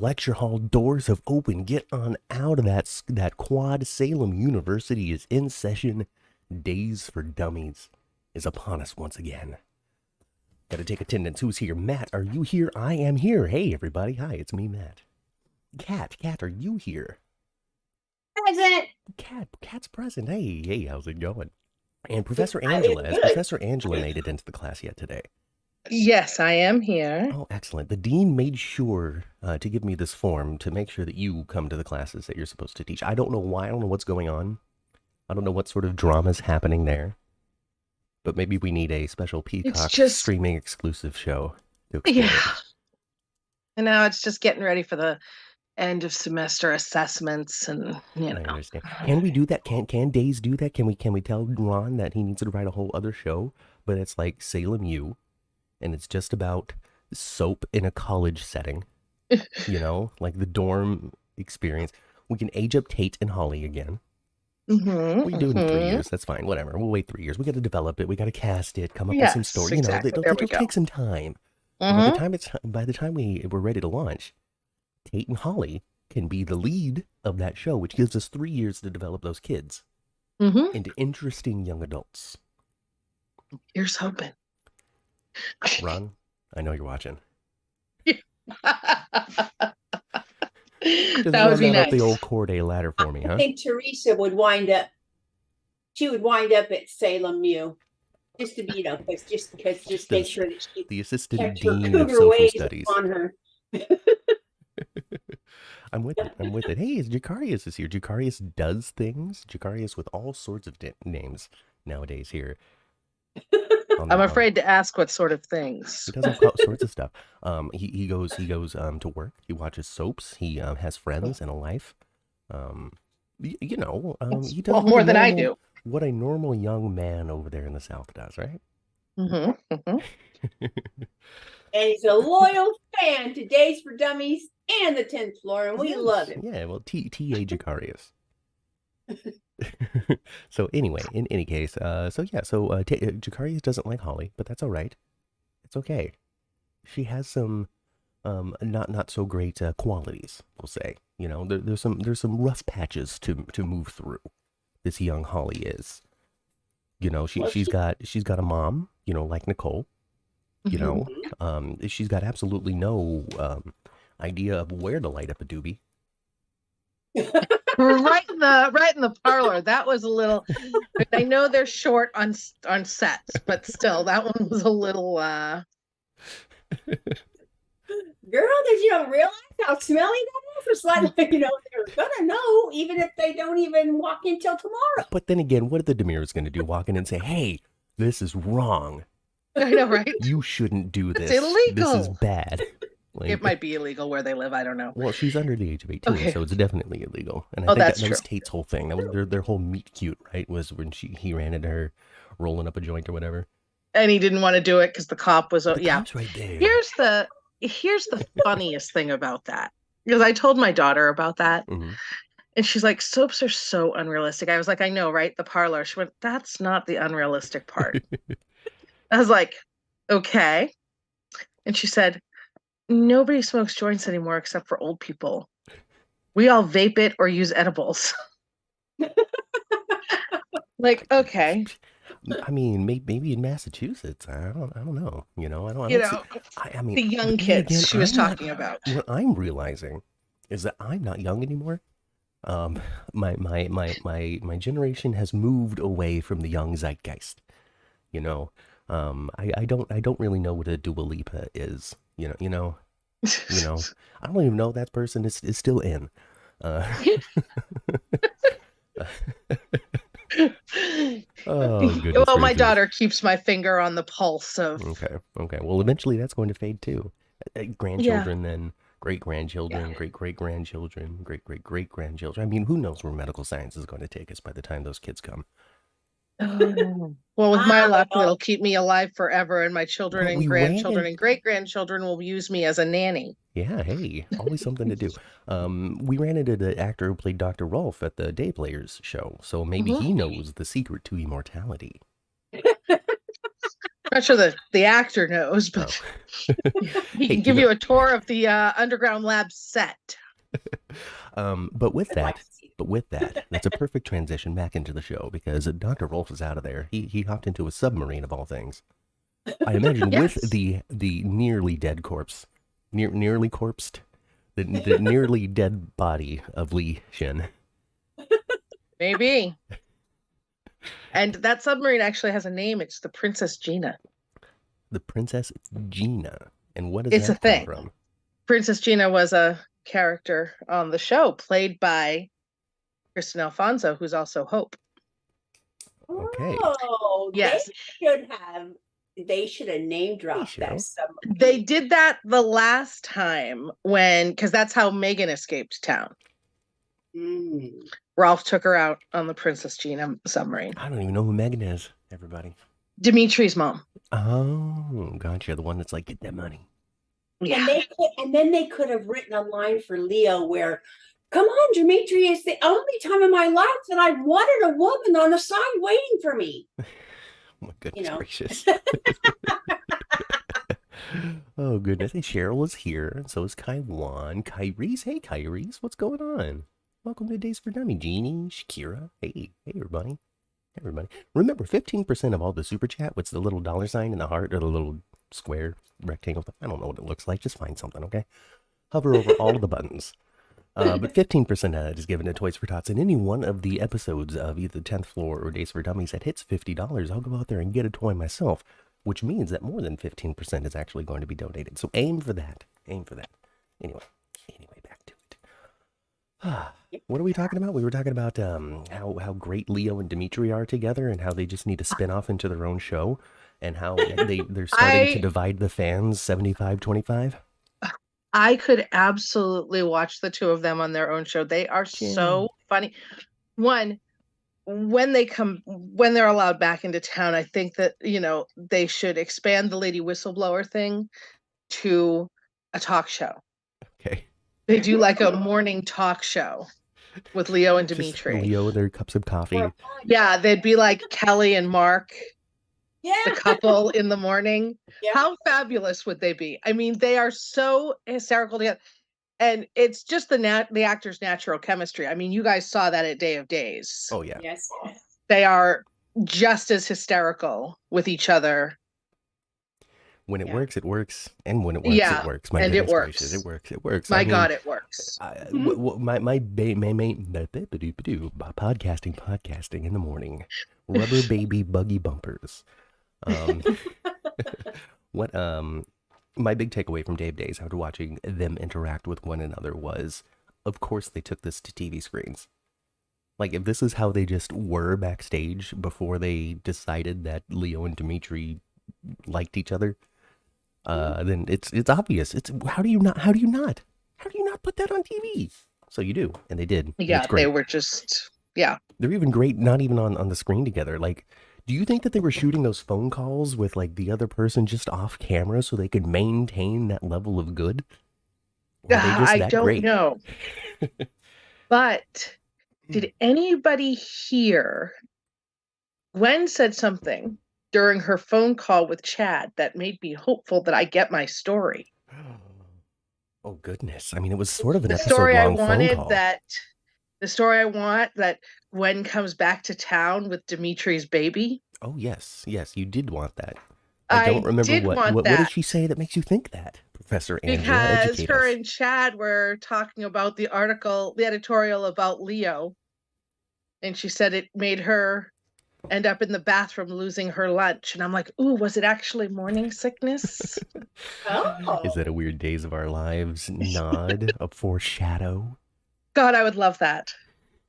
lecture hall doors have opened. Get on out of that quad. Salem University is in session. Days for Dummies is upon us once again. Gotta take attendance. Who's here? Matt, are you here? I am here. Hey, everybody. Hi, it's me, Matt. Kat, are you here? Present. Kat's present. Hey, how's it going? And Professor Angela, has Professor Angela made it into the class yet today? Yes, I am here. Oh, excellent. The dean made sure to give me this form to make sure that you come to the classes that you're supposed to teach. I don't know why. I don't know what's going on. I don't know what sort of drama's happening there. But maybe we need a special Peacock streaming exclusive show to explain it. And now it's just getting ready for the end of semester assessments, and I understand. Can we do that? Can Days do that? Can we tell Ron that he needs to write a whole other show, but it's like Salem U, and it's just about soap in a college setting, like the dorm experience. We can age up Tate and Holly again. We do it in 3 years. That's fine. Whatever. We'll wait 3 years. We got to develop it. We got to cast it. Come up with some story. Exactly. It'll take some time. By the time we're ready to launch, Tate and Holly can be the lead of that show, which gives us 3 years to develop those kids into interesting young adults. Here's hoping. Ron, I know you're watching. That would be nice. Up the old Corday ladder for me, huh? I think Teresa would wind up. She would wind up at Salem U, just to be, just make sure that she the assistant dean of social studies on her. I'm with it. Hey, Jacarius is here. Jacarius does things. Jacarius with all sorts of names nowadays here. I'm afraid to ask what sort of things. He does all sorts of stuff. He goes to work. He watches soaps. He has friends and a life. He does more than I do. What a normal young man over there in the South does, right? And he's a loyal fan to Days for Dummies and the 10th floor, and we love him. Yeah, well, T.A. Jacarius. So anyway, in any case, Jacarius doesn't like Holly, but that's all right. It's okay. She has some not so great qualities, we'll say. There's some rough patches to move through. This young Holly is. She's got a mom, like Nicole. She's got absolutely no idea of where to light up a doobie. right in the parlor. That was a little. I know they're short on sets, but still, that one was a little. Girl, did you don't realize how smelly that is? It's like, they're gonna know even if they don't even walk in till tomorrow. But then again, what are the Demirs gonna do? Walk in and say, "Hey, this is wrong. I know, right? You shouldn't do this. It's illegal. This is bad." It might be illegal where they live. I don't know. Well, she's under the age of 18, so it's definitely illegal. And I think that was Tate's whole thing. That was their whole meet cute, right? Was when he ran into her rolling up a joint or whatever. And he didn't want to do it because the cop was. The cop's right there. Here's the funniest thing about that, because I told my daughter about that, and she's like, "Soaps are so unrealistic." I was like, "I know, right?" The parlor. She went, "That's not the unrealistic part." I was like, "Okay," and she said, "Nobody smokes joints anymore except for old people. We all vape it or use edibles." Like, okay. I mean, maybe in Massachusetts. I don't know. I mean, the young kids again, she was talking about. What I'm realizing is that I'm not young anymore. My generation has moved away from the young zeitgeist. I don't really know what a Dua Lipa is. I don't even know if that person is still in. Oh, goodness. Well, my daughter keeps my finger on the pulse of. Okay. Well, eventually that's going to fade too. Grandchildren, then great-grandchildren, great-great-grandchildren, great-great-great-grandchildren. I mean, who knows where medical science is going to take us by the time those kids come? Well, with my luck, it'll keep me alive forever, and my children and grandchildren and great-grandchildren will use me as a nanny. Yeah, hey, always something to do. We ran into the actor who played Dr. Rolf at the Day Players show, so maybe he knows the secret to immortality. Not sure the actor knows, but he can give you a tour of the Underground Lab set. But with that, that's a perfect transition back into the show because Dr. Rolf is out of there. He hopped into a submarine of all things. I imagine with the nearly dead corpse, nearly corpsed, the nearly dead body of Li Shin. Maybe. And that submarine actually has a name. It's the Princess Gina. The Princess Gina. And what does that come from? Princess Gina was a character on the show played by Kristen Alfonso, who's also Hope. Okay. Oh, yes. They should have name dropped that submarine. They did that the last time because that's how Megan escaped town. Ralph took her out on the Princess Gina submarine. I don't even know who Megan is, everybody. Dimitri's mom. Oh, gotcha. The one that's like, get that money. Yeah. And then they could have written a line for Leo where, come on, Dimitri, it's the only time in my life that I've wanted a woman on the side waiting for me. Oh my goodness gracious. Oh, goodness. Hey, Cheryl is here, and so is Kaiwan. Kyrie's, hey, Kyrie's, what's going on? Welcome to Days for Dummy. Jeannie, Shakira. Hey, everybody. Remember, 15% of all the super chat, what's the little dollar sign in the heart or the little square rectangle? I don't know what it looks like. Just find something, okay? Hover over all of the buttons. But 15% of that is given to Toys for Tots. And any one of the episodes of either 10th Floor or Days for Dummies that hits $50, I'll go out there and get a toy myself, which means that more than 15% is actually going to be donated. So aim for that. Anyway, back to it. What are we talking about? We were talking about how great Leo and Dimitri are together and how they just need to spin off into their own show and how they're starting to divide the fans 75-25. I could absolutely watch the two of them on their own show. They are so funny. One, when they're allowed back into town, I think that, they should expand the Lady Whistleblower thing to a talk show. Okay. They do like a morning talk show with Leo and Dimitri. Just Leo, their cups of coffee. Yeah, they'd be like Kelly and Mark. Yeah. The couple in the morning. Yeah. How fabulous would they be? I mean, they are so hysterical together. And it's just the actors' natural chemistry. I mean, you guys saw that at Day of Days. Oh, yeah. Yes. They are just as hysterical with each other. When it works, it works. And when it works, it works. And it works. Gracious, it works. My God, it works. My podcasting in the morning. Rubber baby buggy bumpers. My big takeaway from Day of Days after watching them interact with one another was, of course, they took this to TV screens. Like, if this is how they just were backstage before they decided that Leo and Dimitri liked each other, then it's obvious. How do you not put that on TV? So you do, and they did. Yeah, they were just, they're even great, not even on the screen together. Like, do you think that they were shooting those phone calls with like the other person just off camera so they could maintain that level of good? I don't know. But did anybody hear Gwen said something during her phone call with Chad that made me hopeful that I get my story? Oh goodness. I mean, it was sort of an episode story long phone call. The story I want that Gwen comes back to town with Dimitri's baby. Oh yes, you did want that. I don't remember what did she say that makes you think that, Professor Angela? Because her and Chad were talking about the editorial about Leo, and she said it made her end up in the bathroom losing her lunch. And I'm like, ooh, was it actually morning sickness? Oh. Is that a weird Days of Our Lives nod, a foreshadow? God, I would love that.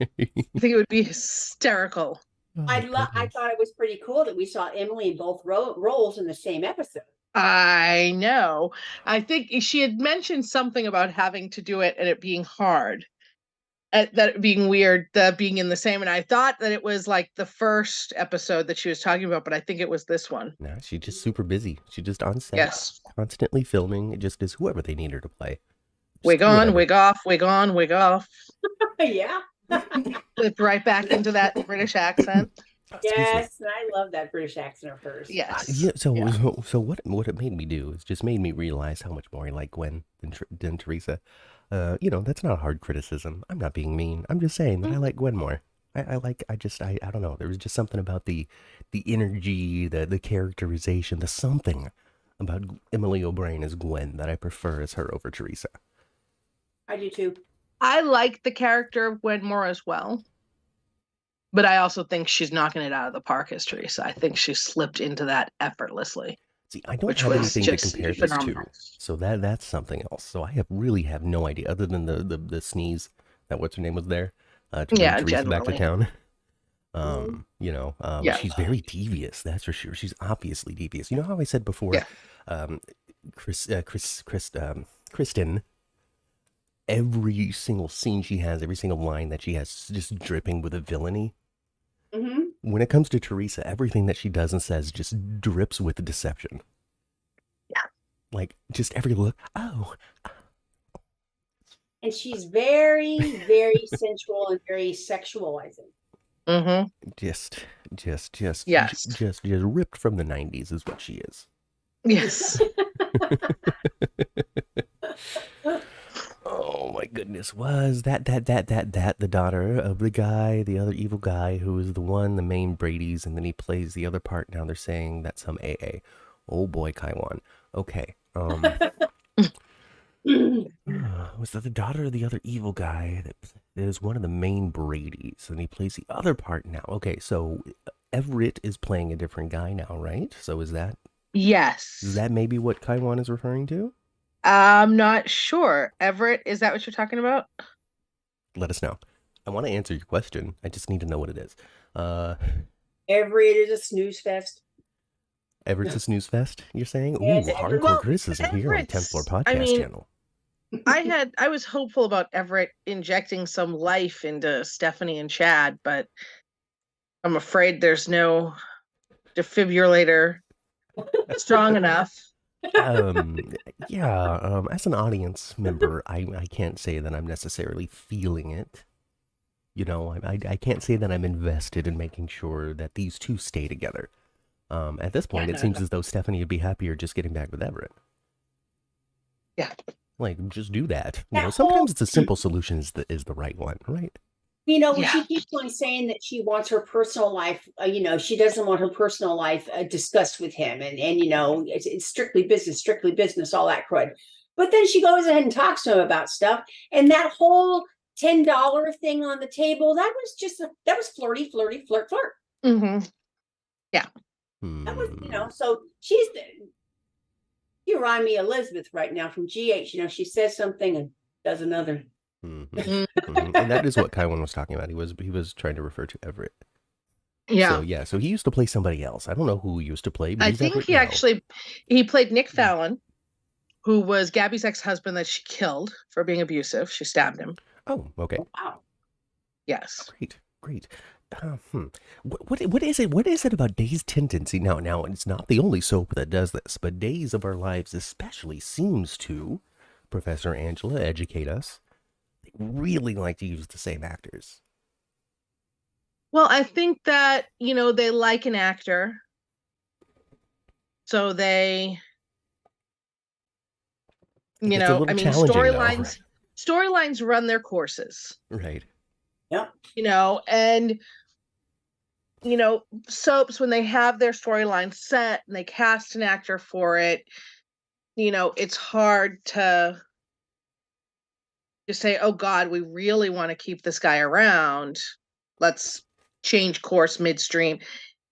I think it would be hysterical. I thought it was pretty cool that we saw Emily in both roles in the same episode. I know. I think she had mentioned something about having to do it and it being hard, that it being weird, being in the same. And I thought that it was like the first episode that she was talking about, but I think it was this one. No, she's just super busy. She's just on set, constantly filming. It just is whoever they need her to play. Wig on, wig off, wig on, wig off. Yeah. Flipped right back into that British accent. Excuse me. Yes, and I love that British accent of hers. Yes. Yeah. So, Yeah. so what it made me do is just made me realize how much more I like Gwen than Teresa. That's not a hard criticism. I'm not being mean. I'm just saying that I like Gwen more. I don't know. There was just something about the energy, the characterization, the something about Emily O'Brien as Gwen that I prefer as her over Teresa. I do too. I like the character of Gwen more as well. But I also think she's knocking it out of the park as Teresa. I think she slipped into that effortlessly. See, I don't Which have was anything to just compare this phenomenal. to, so that's something else. So I really have no idea other than the sneeze that what's her name was there to bring Yeah, Teresa back to generally. town. Yeah. She's very devious, that's for sure. She's obviously devious. You know how I said before, Yeah. Kristen, every single scene she has, every single line that she has, just dripping with a villainy. Mm-hmm. When it comes to Teresa, everything that she does and says just drips with deception. Yeah. Like, just every look. Oh. And she's very, very sensual and very sexualizing. Mm-hmm. Just Yes. just ripped from the 90s is what she is. Yes. Oh my goodness, was that the daughter of the other evil guy who was the main Brady's, and then he plays the other part. Now they're saying that's some AA. Oh boy, Kaiwan. Okay. Was that the daughter of the other evil guy that is one of the main Brady's, and he plays the other part now? Okay, so Everett is playing a different guy now, right? So is that Yes. maybe what Kaiwan is referring to? I'm not sure. Everett, is that what you're talking about? Let us know. I want to answer your question. I just need to know what it is. Everett is a snooze fest. Everett's a snooze fest, you're saying? Ooh, Yes, hardcore criticism here on 10th Floor Podcast Channel. I was hopeful about Everett injecting some life into Stephanie and Chad, but I'm afraid there's no defibrillator strong enough. As an audience member, I can't say that I'm necessarily feeling it. I can't say that I'm invested in making sure that these two stay together. At this point, it seems as though Stephanie would be happier just getting back with Everett. Yeah. Like, just do that. Sometimes it's a simple solution is the right one, right? She keeps on saying that she wants her personal life, she doesn't want her personal life discussed with him. And it's strictly business, all that crud. But then she goes ahead and talks to him about stuff. And that whole $10 thing on the table, that was flirty, flirt. Mm-hmm. Yeah. That was, so you remind me of Elizabeth right now from GH. She says something and does another. Mm-hmm. And that is what Kaiwan was talking about. He was trying to refer to Everett. Yeah. So he used to play somebody else. I don't know who he used to play, but I he's think Everett he played Nick Fallon, who was Gabby's ex-husband that she killed for being abusive. She stabbed him. Oh, okay. Wow. Yes. Great. What is it about Day's tendency now? It's not the only soap that does this, but Days of Our Lives especially seems to, Professor Angela, educate us. They really like to use the same actors. Well, I think that, they like an actor. So they, storylines run their courses. Right. Yeah. And, soaps, when they have their storyline set and they cast an actor for it, it's hard to just say, oh God, we really want to keep this guy around. Let's change course midstream.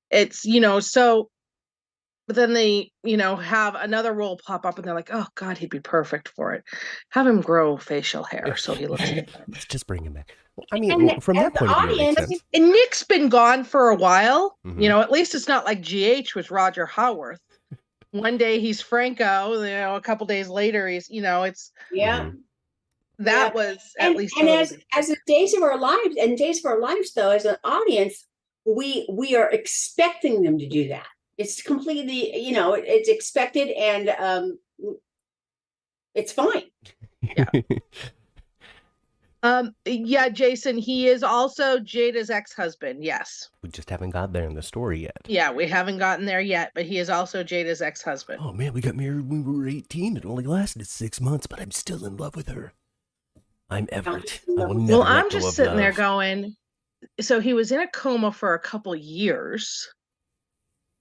It's, but then they, have another role pop up and they're like, oh God, he'd be perfect for it. Have him grow facial hair so he looks Let's just bring him back. From that point of view, it makes sense. And Nick's been gone for a while. Mm-hmm. At least it's not like GH with Roger Howarth. One day he's Franco, a couple days later he's, it's... Yeah. Mm-hmm. That was at least... And as Days of Our Lives, though, as an audience, we are expecting them to do that. It's completely, it's expected and it's fine. Yeah. Yeah, Jason, he is also Jada's ex-husband. Yes. We just haven't got there in the story yet. Yeah, we haven't gotten there yet, but he is also Jada's ex-husband. Oh man, we got married when we were 18. It only lasted 6 months, but I'm still in love with her. I'm Everett. I will never Well, let I'm go just of sitting there love. going, so he was in a coma for a couple years.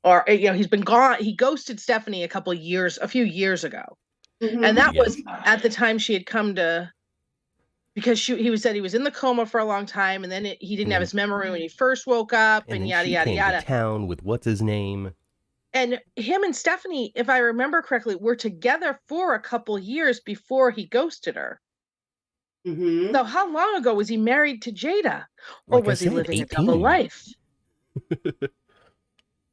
Or, he's been gone. He ghosted Stephanie a few years ago. Mhm. And that Yeah. was at the time she had come to, because he said he was in the coma for a long time, and then he didn't have his memory when he first woke up, and then yada, she yada, came yada. to town with what's his name. And him and Stephanie, if I remember correctly, were together for a couple years before he ghosted her. Mhm. So how long ago was he married to Jada? Or Like I was he said, living a 18. double life?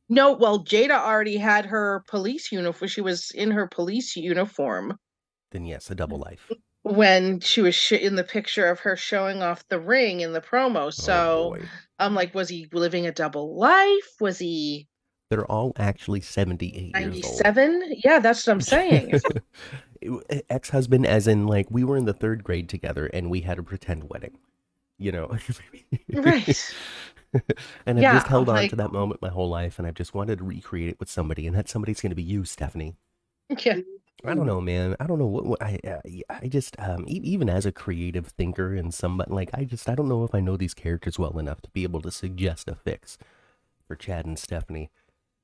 No, well, Jada already had her police uniform. She was in her police uniform Then yes, a double life. when she was in the picture of her showing off the ring in the promo. So boy. I'm like, was he living a double life? Was he They're all actually 78 years old. 97? Yeah, that's what I'm saying. Ex-husband, as in like we were in the 3rd grade together and we had a pretend wedding. You know. Right. And I've Yeah, just held I'm on like, to that moment my whole life, and I've just wanted to recreate it with somebody, and that somebody's going to be you, Stephanie. yeah. I don't know, man. I don't know what I just even as a creative thinker and somebody like I don't know if I know these characters well enough to be able to suggest a fix for Chad and Stephanie.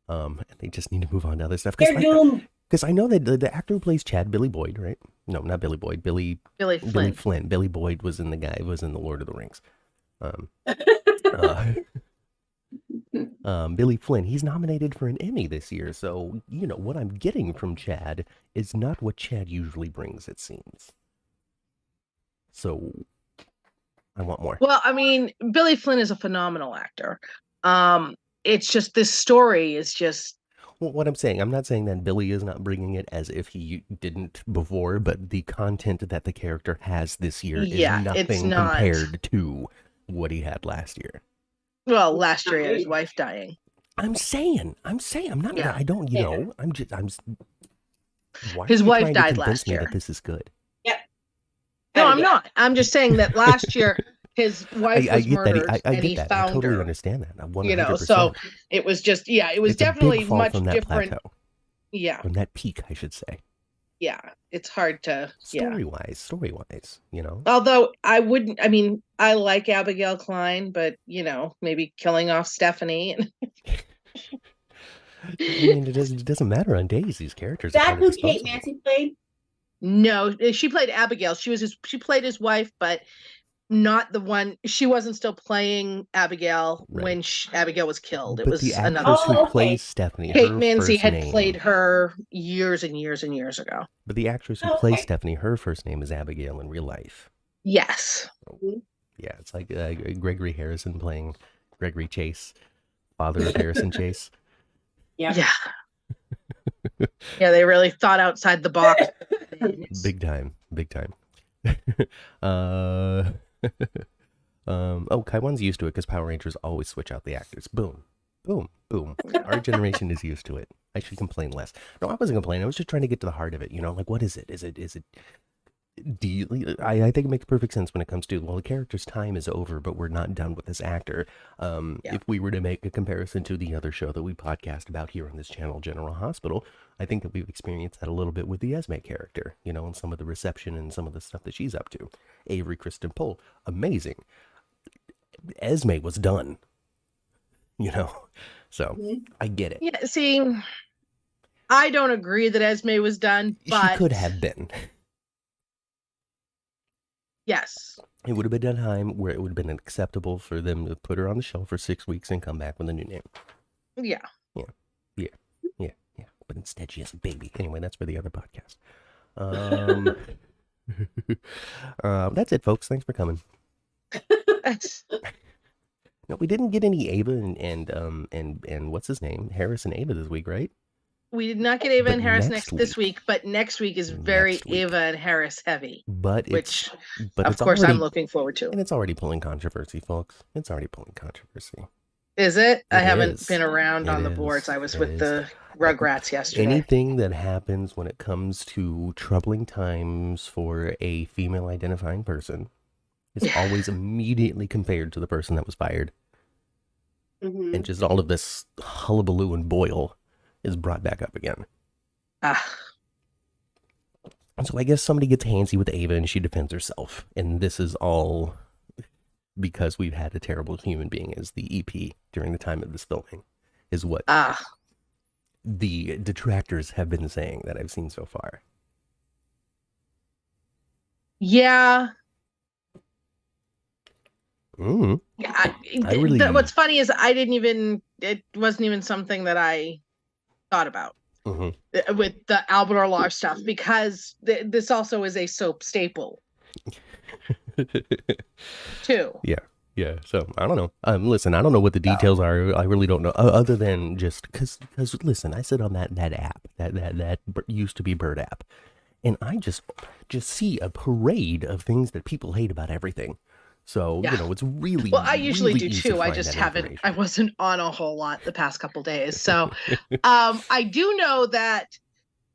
And they just need to move on to other stuff They're doomed. because I know that the actor who plays Chad, Billy Boyd, right? No, not Billy Boyd. Billy Flynn. Billy Boyd was in the Lord of the Rings. Billy Flynn, he's nominated for an Emmy this year, so what I'm getting from Chad is not what Chad usually brings, it seems. So I want more. Well, I mean, Billy Flynn is a phenomenal actor. It's just this story is just. Well, what I'm saying, I'm not saying that Billy is not bringing it as if he didn't before, but the content that the character has this year is nothing compared to what he had last year. Well, last year he had his wife dying. I'm saying, I'm not, I don't, why his are you wife trying to died convince last me year. that this is good? Yep. No, I'm not. I'm just saying that last year his wife was murdered, and he found her. I totally understand that. 100%. So it was just, it was definitely much different. Plateau. Yeah. From that peak, I should say. Yeah, it's hard to story-wise, Although I like Abigail Klein, but maybe killing off Stephanie. I mean, it doesn't matter on days. These characters. Is that who Kate Mansi played? No, she played Abigail. She played his wife, but not the one. She wasn't still playing Abigail when Abigail was killed. It was the another. Who plays Stephanie. Kate Mansi had played her years and years and years ago. But the actress who plays Stephanie, her first name is Abigail in real life. Yes. Yeah, it's like Gregory Harrison playing Gregory Chase, father of Harrison Chase. Yeah. Yeah, they really thought outside the box. Big time. Kaiwan's used to it because Power Rangers always switch out the actors. Boom. Our generation is used to it. I should complain less. No, I wasn't complaining. I was just trying to get to the heart of it. Like, what is it? Is it? I think it makes perfect sense when it comes to, well, the character's time is over, but we're not done with this actor. If we were to make a comparison to the other show that we podcast about here on this channel, General Hospital, I think that we've experienced that a little bit with the Esme character, and some of the reception and some of the stuff that she's up to. Avery Kristen Pohl, amazing. Esme was done, so I get it. Yeah, see, I don't agree that Esme was done, but she could have been. Yes. It would have been a time where it would have been acceptable for them to put her on the shelf for 6 weeks and come back with a new name. Yeah. But instead she has a baby. Anyway, that's for the other podcast. That's it, folks. Thanks for coming. No, we didn't get any Ava and what's his name? Harris and Ava this week, right? We did not get Ava and Harris this week, but next week is very Ava and Harris heavy. Which of course I'm looking forward to. And it's already pulling controversy, folks. It's already pulling controversy. Is it? I haven't been around on the boards. I was with the Rugrats yesterday. Anything that happens when it comes to troubling times for a female identifying person is always immediately compared to the person that was fired. Mhm. And just all of this hullabaloo and boil is brought back up again. And so I guess somebody gets handsy with Ava and she defends herself. And this is all because we've had a terrible human being as the EP during the time of this filming, is what the detractors have been saying that I've seen so far. Yeah. Mm. Yeah. What's funny is it wasn't even something that I thought about with the Albert Orlar stuff, because this also is a soap staple too. Yeah. So I don't know. Listen, I don't know what the details are. I really don't know. Other than just because listen, I sit on that app that used to be Bird app, and I just see a parade of things that people hate about everything. So, it's really, well, I usually really do too. I just I wasn't on a whole lot the past couple days. So, I do know that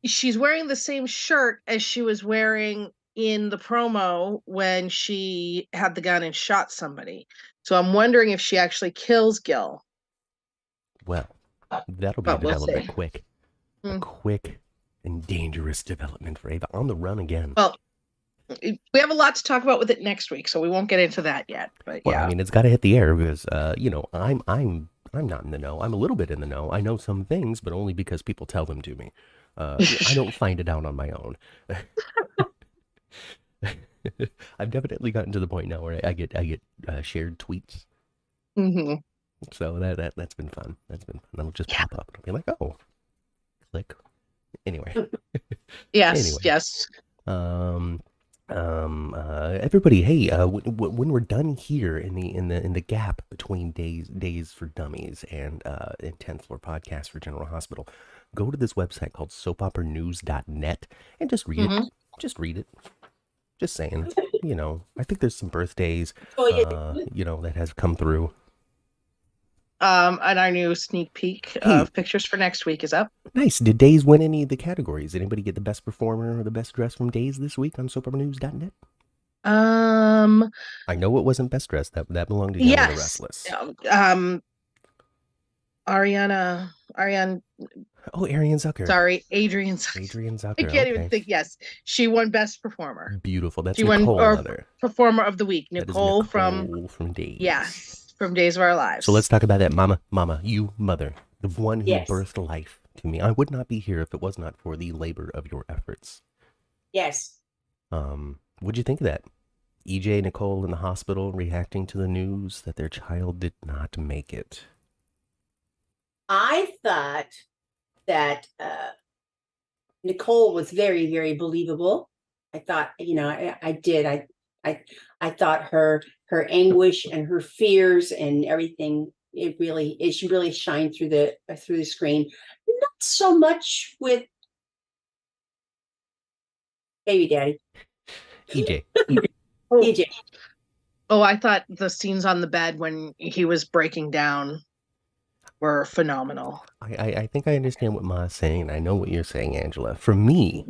she's wearing the same shirt as she was wearing in the promo when she had the gun and shot somebody. So I'm wondering if she actually kills Gil. Well, that'll be a development quick. A quick and dangerous development for Ava on the run again. Well, we have a lot to talk about with it next week, so we won't get into that yet. But I mean, it's got to hit the air because I'm not in the know. I'm a little bit in the know. I know some things, but only because people tell them to me. I don't find it out on my own. I've definitely gotten to the point now where I get shared tweets. So that's been fun. That's been fun. That'll just pop up. I'll be like, oh, click. Anyway. Yes. Everybody, hey, when we're done here in the gap between days for Dummies and 10th Floor Podcast for General Hospital, go to this website called soapoperanews.net and just read it. Just read it. Just saying, I think there's some birthdays, that has come through. And our new sneak peek of pictures for next week is up. Nice. Did Days win any of the categories? Anybody get the best performer or the best dress from Days this week on soapoperanews.net? I know it wasn't best dress. That belonged to Young and the Restless. Ariane. Oh, Ariane Zucker. Sorry, Adrian Zucker. I can't even think. Yes, she won best performer. Beautiful. That's she Nicole. Won performer of the week. Nicole from Days. Yes, from Days of Our Lives. So let's talk about that, Mama, you mother, the one who birthed life to me. I would not be here if it was not for the labor of your efforts. Yes. What'd you think of that? EJ, Nicole in the hospital reacting to the news that their child did not make it. I thought that Nicole was very, very believable. I thought, I did. I thought her anguish and her fears and everything, she really shined through the screen. Not so much with baby daddy. EJ. EJ. Oh, I thought the scenes on the bed when he was breaking down were phenomenal. I think I understand what Ma's saying. I know what you're saying, Angela. For me,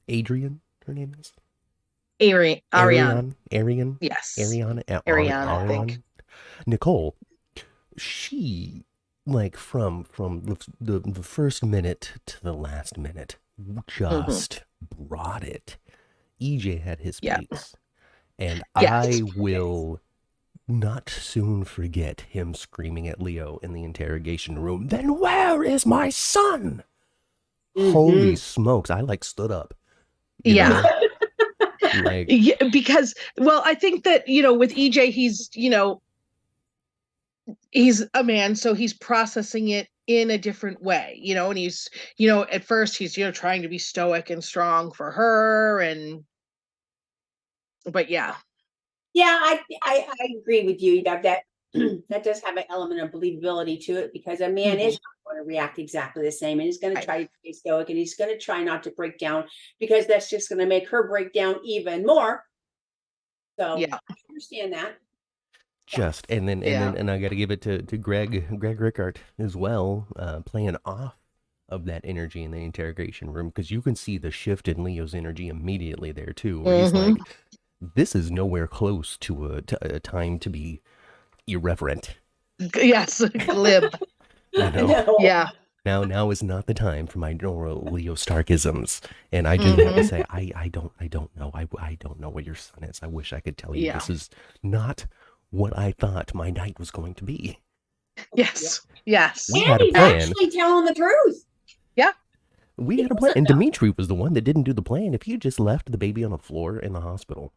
Adrian, her name is? Ariane. Yes. Ariane, I think. Nicole, she, from the first minute to the last minute, just brought it. EJ had his piece. And I will not soon forget him screaming at Leo in the interrogation room, "Then where is my son?" Holy smokes. I stood up. Yeah, because, I think that, with EJ, he's a man, so he's processing it in a different way, and he's, at first he's, trying to be stoic and strong for her, but yeah, I agree with you that that does have an element of believability to it, because a man is not going to react exactly the same, and he's going to try to stay stoic, and he's going to try not to break down, because that's just going to make her break down even more. So I understand that. And I got to give it to Greg Rickard as well, playing off of that energy in the interrogation room, because you can see the shift in Leo's energy immediately there too, where he's like, This is nowhere close to a time to be irreverent. Yes, glib. You know? No. Yeah. Now is not the time for my normal Leo Starkisms, and I do have to say I don't know I don't know what your son is. I wish I could tell you. Yeah. This is not what I thought my night was going to be. Yes. Yes. We And had a he's plan. actually telling the truth. Yeah. We had a plan, and Dimitri was the one that didn't do the plan. If he had just left the baby on the floor in the hospital,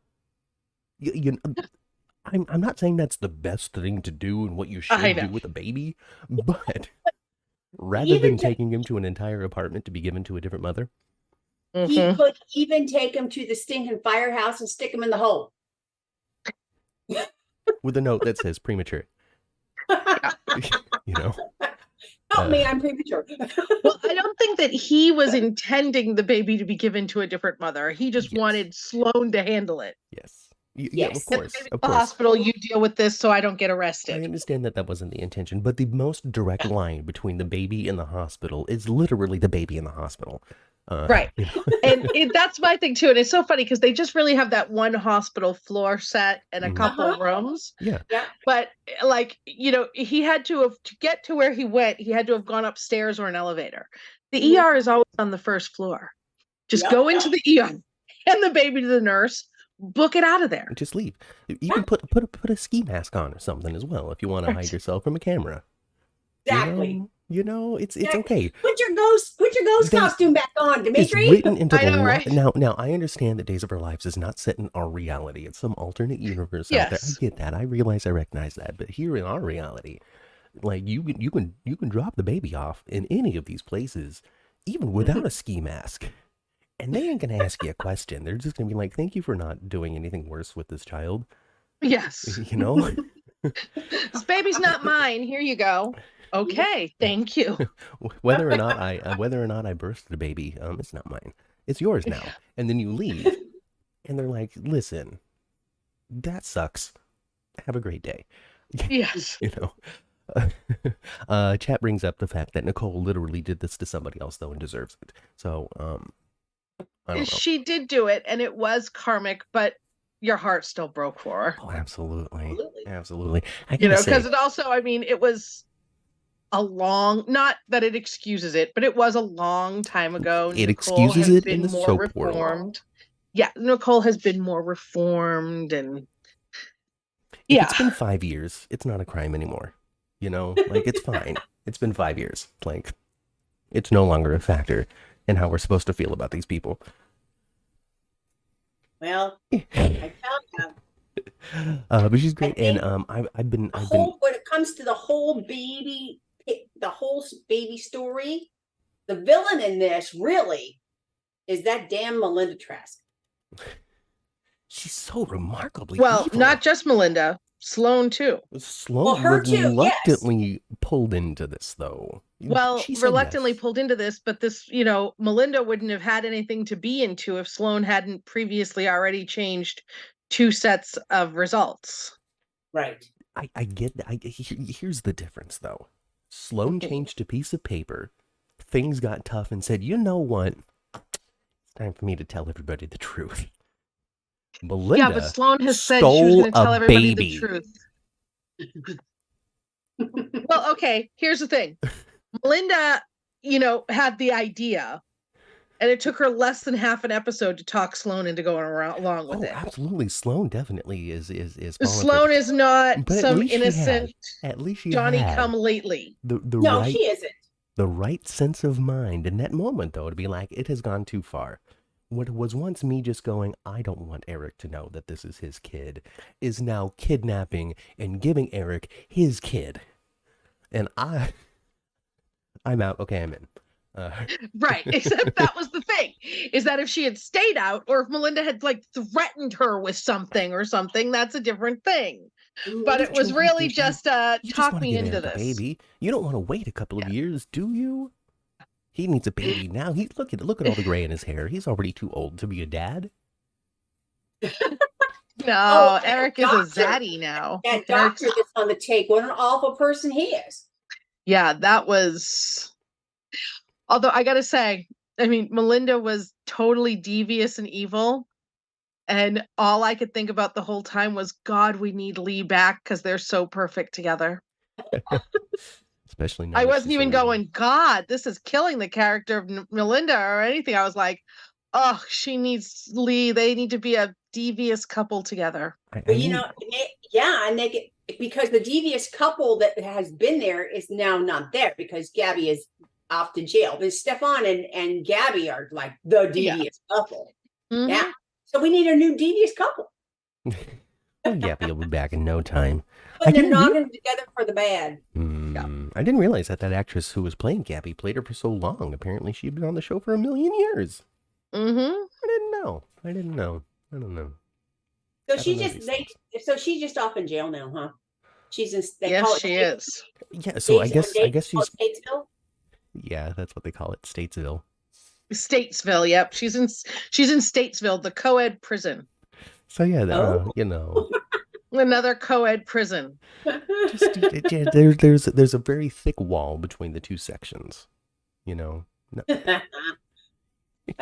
I'm not saying that's the best thing to do and what you should do with a baby, but rather than taking him to an entire apartment to be given to a different mother, he could even take him to the stinking firehouse and stick him in the hole. with a note that says premature. You know? Help me, I'm premature. Well, I don't think that he was intending the baby to be given to a different mother. He just wanted Sloane to handle it. Yes. Yeah, of course. Of The course. hospital, you deal with this so I don't get arrested. I understand that wasn't the intention, but the most direct line between the baby and the hospital is literally the baby in the hospital. Right. You know? And that's my thing too. And it's so funny because they just really have that one hospital floor set and a couple rooms. Yeah. But like, he had to get to where he went, he had to have gone upstairs or an elevator. The ER is always on the first floor. Just go into the ER and the baby to the nurse, book it out of there. Just leave. Even put a ski mask on or something as well if you want to hide yourself from a camera. Exactly. It's okay. Put your ghost costume back on, Dimitri. It's written into the law. right? Now I understand that Days of Our Lives is not set in our reality. It's some alternate universe out there. I get that. I recognize that. But here in our reality, like you can drop the baby off in any of these places, even without a ski mask. And they ain't going to ask you a question. They're just going to be like, thank you for not doing anything worse with this child. Yes. You know? This baby's not mine. Here you go. Okay, thank you. Whether or not I birthed the baby, it's not mine. It's yours now. And then you leave, and they're like, listen, that sucks. Have a great day. Yes. Chat brings up the fact that Nicole literally did this to somebody else, though, and deserves it. So, I don't know. She did do it, and it was karmic, but your heart still broke for her. Oh, absolutely. I You know, because it also, it was a long, not that it excuses it, but it was a long time ago. It Nicole excuses has it been in the more soap reformed. world. Yeah, Nicole has been more reformed, and If it's been 5 years, it's not a crime anymore. Like, it's fine. It's been 5 years. Like, it's no longer a factor in how we're supposed to feel about these people. Well, I tell you. But she's great, and I've been when it comes to the whole baby story, the villain in this really is that damn Melinda Trask. She's so remarkably well, evil. not just Melinda, Sloane too. Sloane her too, reluctantly pulled into this, though. Well, She said reluctantly yes. pulled into this, but this, Melinda wouldn't have had anything to be into if Sloane hadn't previously already changed 2 sets of results. Right. I get that. Here's the difference, though. Sloane changed a piece of paper. Things got tough and said, you know what? It's time for me to tell everybody the truth. Melinda but Sloane has said she was going to tell everybody the truth. Well, okay, here's the thing. Melinda, had the idea, and it took her less than half an episode to talk Sloane into going along with it. Absolutely. Sloane definitely is Sloane is not but some innocent at least she Johnny had come lately. No, she isn't. The right sense of mind in that moment, though, to be like, it has gone too far. What was once me just going, I don't want Eric to know that this is his kid, is now kidnapping and giving Eric his kid. And I'm out. Okay, I'm in. Right, except that was the thing, is that if she had stayed out, or if Melinda had threatened her with something or something, that's a different thing. But it was really just talk me into this. Baby, you don't want to wait a couple of years, do you? He needs a baby now. Look at all the gray in his hair. He's already too old to be a dad. No, Eric is a zaddy now. That doctor that's on the take, what an awful person he is. Yeah, that was. Although I gotta say, Melinda was totally devious and evil, And all I could think about the whole time was, God, we need Lee back because they're so perfect together. Especially now. I that wasn't she's even so evil. going, God, this is killing the character of Melinda or anything. I was like, oh, she needs Lee. They need to be a devious couple together. But yeah, and they get, because the devious couple that has been there is now not there because Gabby is off to jail. But Stefan and Gabby are like the devious couple. Mhm. Yeah. So we need a new devious couple. Gabby will be back in no time. Putting them noggin together for the bad. I didn't realize that actress who was playing Gabby played her for so long. Apparently, she'd been on the show for 1,000,000 years. Mm-hmm. I didn't know. I don't know. So she's just off in jail now, huh? She's in. Yes, she is. Yeah. So I guess she's. Statesville? Yeah, that's what they call it, Statesville. Statesville. Yep, she's in Statesville, the co-ed prison. So yeah, Another co-ed prison. There's a very thick wall between the two sections. No. That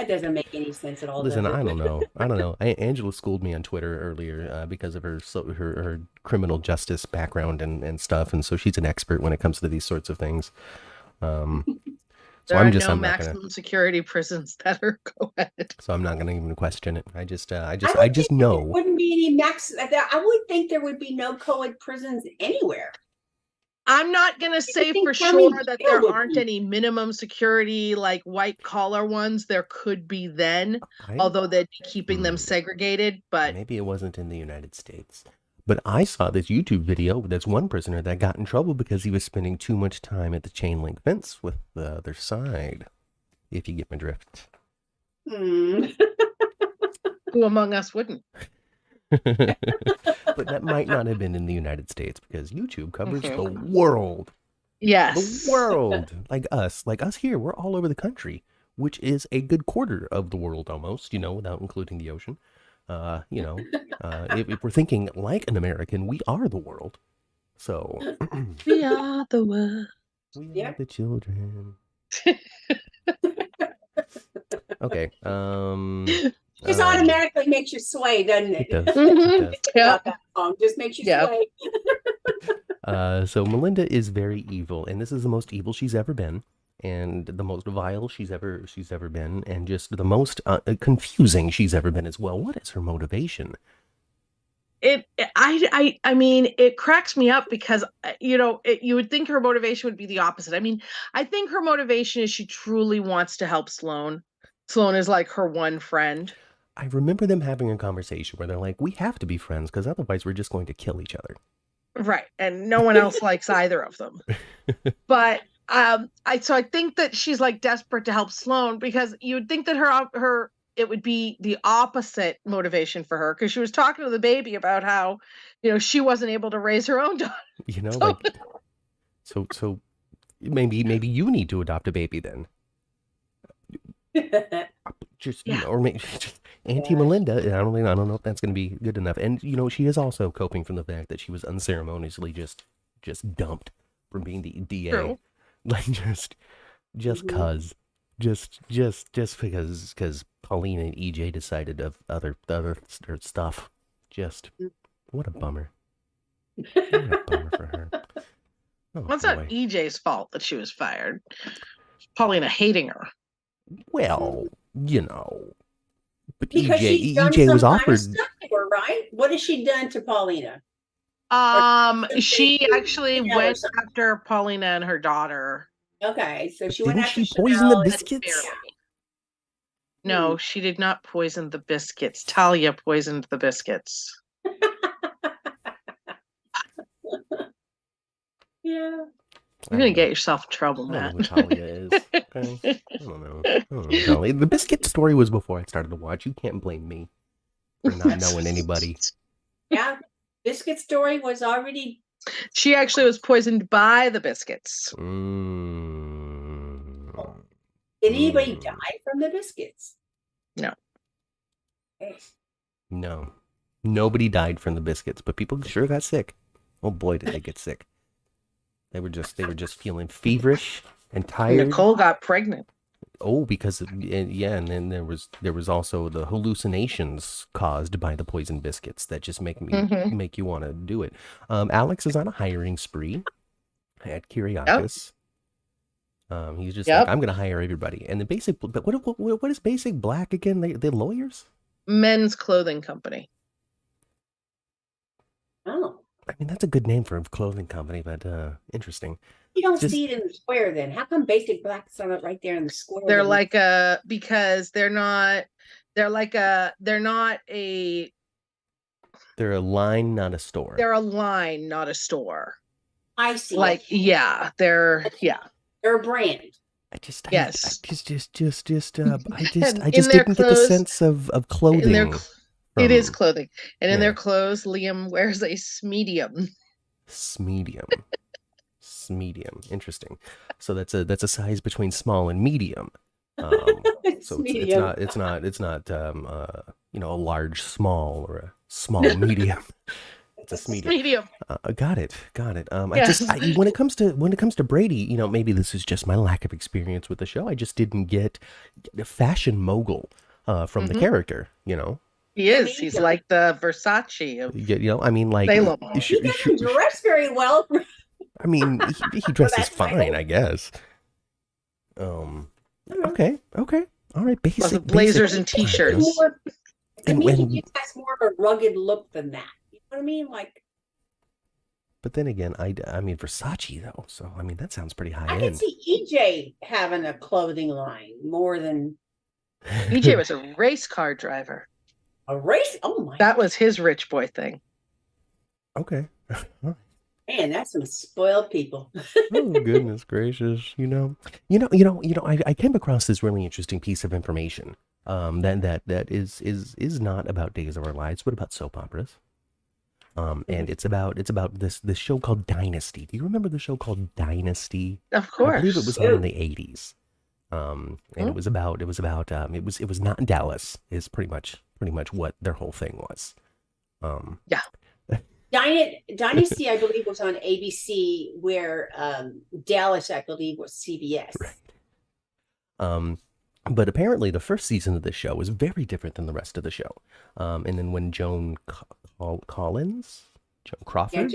doesn't make any sense at all. Listen, I don't know. Angela schooled me on Twitter earlier because of her criminal justice background and stuff, and so she's an expert when it comes to these sorts of things. There are no maximum security prisons that are co-ed. So I'm not going to even question it. I just know. There wouldn't be any max. I would think there would be no co-ed prisons anywhere. I'm not going to say for sure that there aren't any minimum security, like white collar ones. There could be then, although they'd be keeping them segregated. But maybe it wasn't in the United States. But I saw this YouTube video. There's one prisoner that got in trouble because he was spending too much time at the chain link fence with the other side. If you get my drift. Who among us wouldn't? But that might not have been in the United States because YouTube covers the world. Yes. The world. Like us here, we're all over the country, which is a good quarter of the world almost, without including the ocean. If we're thinking like an American, we are the world. So we are the world. We are the children. Okay. Just automatically makes you sway, doesn't it? It does. It does. That song just makes you sway. So Melinda is very evil, and this is the most evil she's ever been, and the most vile she's ever been, and just the most confusing she's ever been as well. What is her motivation? I mean, it cracks me up because, you would think her motivation would be the opposite. I mean, I think her motivation is she truly wants to help Sloane. Sloane is like her one friend. I remember them having a conversation where they're like, we have to be friends because otherwise we're just going to kill each other. Right. And no one else likes either of them. But I think that she's like desperate to help Sloane because you would think that it would be the opposite motivation for her because she was talking to the baby about how, she wasn't able to raise her own daughter. So maybe you need to adopt a baby then. Or maybe just Auntie Melinda. I don't know if that's going to be good enough. And she is also coping from the fact that she was unceremoniously just dumped from being the DA. True. Like just because Pauline and EJ decided of other stuff. Just what a bummer. What a bummer for her. Well, it's not EJ's fault that she was fired. Paulina hating her. Well, but because EJ was offered. Kind of stuff to her, right? What has she done to Paulina? She actually went after Paulina and her daughter. Okay, so she Didn't went after she poison the biscuits? No, she did not poison the biscuits. Talia poisoned the biscuits. Yeah. You're going to get yourself in trouble, Matt. I don't know who Talia is. Okay. I don't know. The biscuit story was before I started to watch. You can't blame me for not knowing anybody. Yeah. Biscuit story was already... She actually was poisoned by the biscuits. Did anybody die from the biscuits? No. Okay. No. Nobody died from the biscuits, but people sure got sick. Oh boy, did they get sick. They were just feeling feverish and tired. Nicole got pregnant. because and then there was also the hallucinations caused by the poison biscuits that just make you want to do it. Alex is on a hiring spree at Kyriakis. He's just like, I'm gonna hire everybody. And the basic, but what is Basic Black again? They lawyers? Men's clothing company. Oh, I mean, that's a good name for a clothing company, but interesting. You don't see it in the square then. How come Basic Black's on it right there in the square? They're like because they're not a they're a line, not a store. They're a line, not a store. I see. Like, they're a brand. I just yes. I just didn't get the sense of clothing. It is clothing. And in their clothes, Liam wears a smedium. Medium. Interesting. So that's a size between small and medium. So medium. it's not a large small or a small medium. It's a medium. Got it. Yes. When it comes to Brady, maybe this is just my lack of experience with the show. I just didn't get the fashion mogul from the character. He is. He's like the Versace of I mean, like Salem. He doesn't dress very well. I mean, he dresses fine, I guess. Okay. All right. Basic blazers and t-shirts. To me, he just has more of a rugged look than that. You know what I mean? Like. But then again, I mean Versace though, so I mean that sounds pretty high end. I can see EJ having a clothing line more than. EJ was a race car driver. A race? Oh my! That was his rich boy thing. Okay. Man, that's some spoiled people. Oh goodness gracious! I came across this really interesting piece of information. That is not about Days of Our Lives, but about soap operas. And it's about this show called Dynasty. Do you remember the show called Dynasty? Of course. I believe it was on in the 80s. And it was not Dallas is pretty much what their whole thing was. Dynasty, I believe, was on ABC, where Dallas, I believe, was CBS. Right. But apparently the first season of the show was very different than the rest of the show. And then when Joan Collins, not Crawford.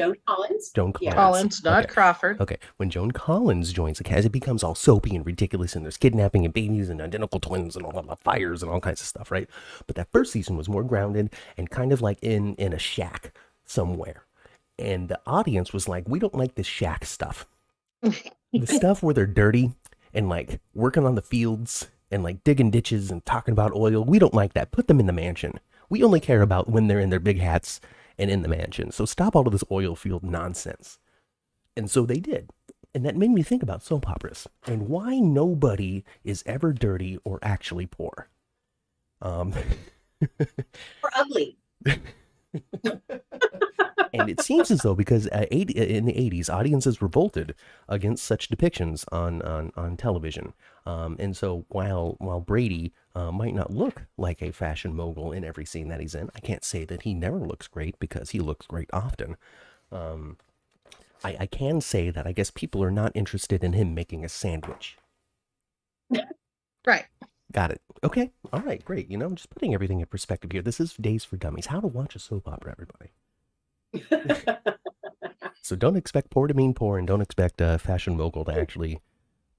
Okay, when Joan Collins joins the cast, it becomes all soapy and ridiculous, and there's kidnapping and babies and identical twins and all the fires and all kinds of stuff, right? But that first season was more grounded and kind of like in a shack somewhere. And the audience was like, we don't like this shack stuff. The stuff where they're dirty and like working on the fields and like digging ditches and talking about oil. We don't like that. Put them in the mansion. We only care about when they're in their big hats and in the mansion. So stop all of this oil field nonsense. And so they did. And that made me think about soap operas and why nobody is ever dirty or actually poor. Or ugly. And it seems as though because in the 80s, audiences revolted against such depictions on television. And so while Brady might not look like a fashion mogul in every scene that he's in, I can't say that he never looks great because he looks great often. I can say that I guess people are not interested in him making a sandwich. Right. Got it. Okay. All right. Great. I'm just putting everything in perspective here. This is Days for Dummies. How to watch a soap opera, everybody. So don't expect poor to mean poor, and don't expect a fashion mogul to actually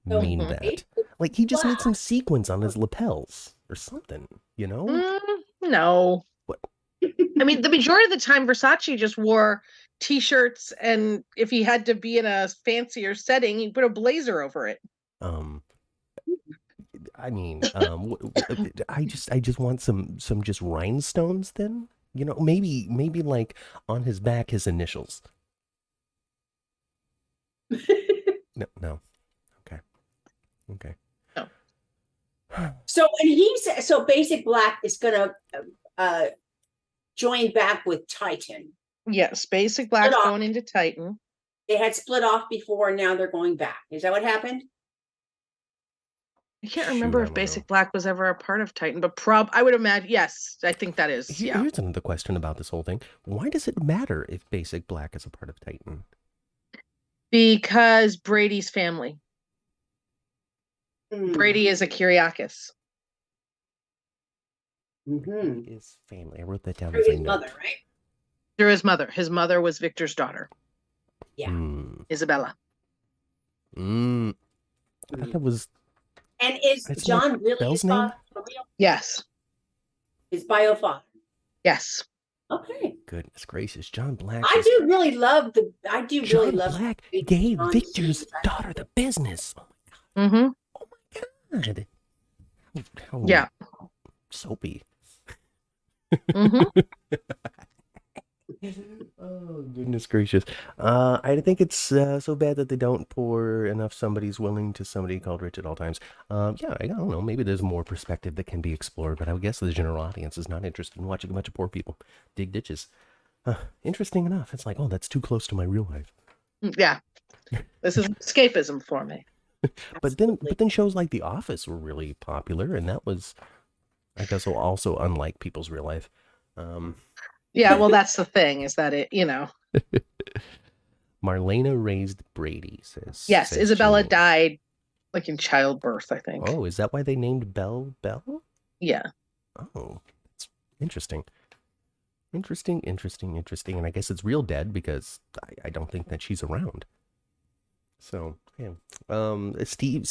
mean that. Like he just needs some sequins on his lapels or something, No. What? I mean, the majority of the time, Versace just wore t-shirts, and if he had to be in a fancier setting, he put a blazer over it. I mean, I just want some just rhinestones then. Maybe like on his back, his initials. No. Okay. No. So Basic Black is gonna join back with Titan. Yes, Basic Black's going into Titan. They had split off before, and now they're going back. Is that what happened? I can't remember if Basic Black was ever a part of Titan, but I would imagine, yes, I think that is. Here's another question about this whole thing. Why does it matter if Basic Black is a part of Titan? Because Brady's family. Brady is a Kyriakis. His family. I wrote that down Through as a his note. mother, right? Through his mother. His mother was Victor's daughter. Yeah. Isabella. I thought that was. And is John really Bell's his name? father for real? Yes. His bio father. Yes. Okay. Goodness gracious, John Black. I do really love the. I do John really love. Black gave Victor's daughter the business. Oh my god. How Yeah. soapy. Oh goodness gracious. I think it's so bad that they don't pour enough somebody's willing to somebody called rich at all times. Yeah, I don't know. Maybe there's more perspective that can be explored, but I would guess the general audience is not interested in watching a bunch of poor people dig ditches. Interesting enough. It's like, oh, that's too close to my real life. Yeah. This is escapism for me. But then shows like The Office were really popular, and that was, I guess, also unlike people's real life. Yeah, well, that's the thing, is that it, Marlena raised Brady, says. Yes, says Isabella Jeannie. died like in childbirth, I think. Oh, is that why they named Belle Belle? Yeah. Oh, that's interesting. Interesting. And I guess it's real dead because I don't think that she's around. So, yeah. Steve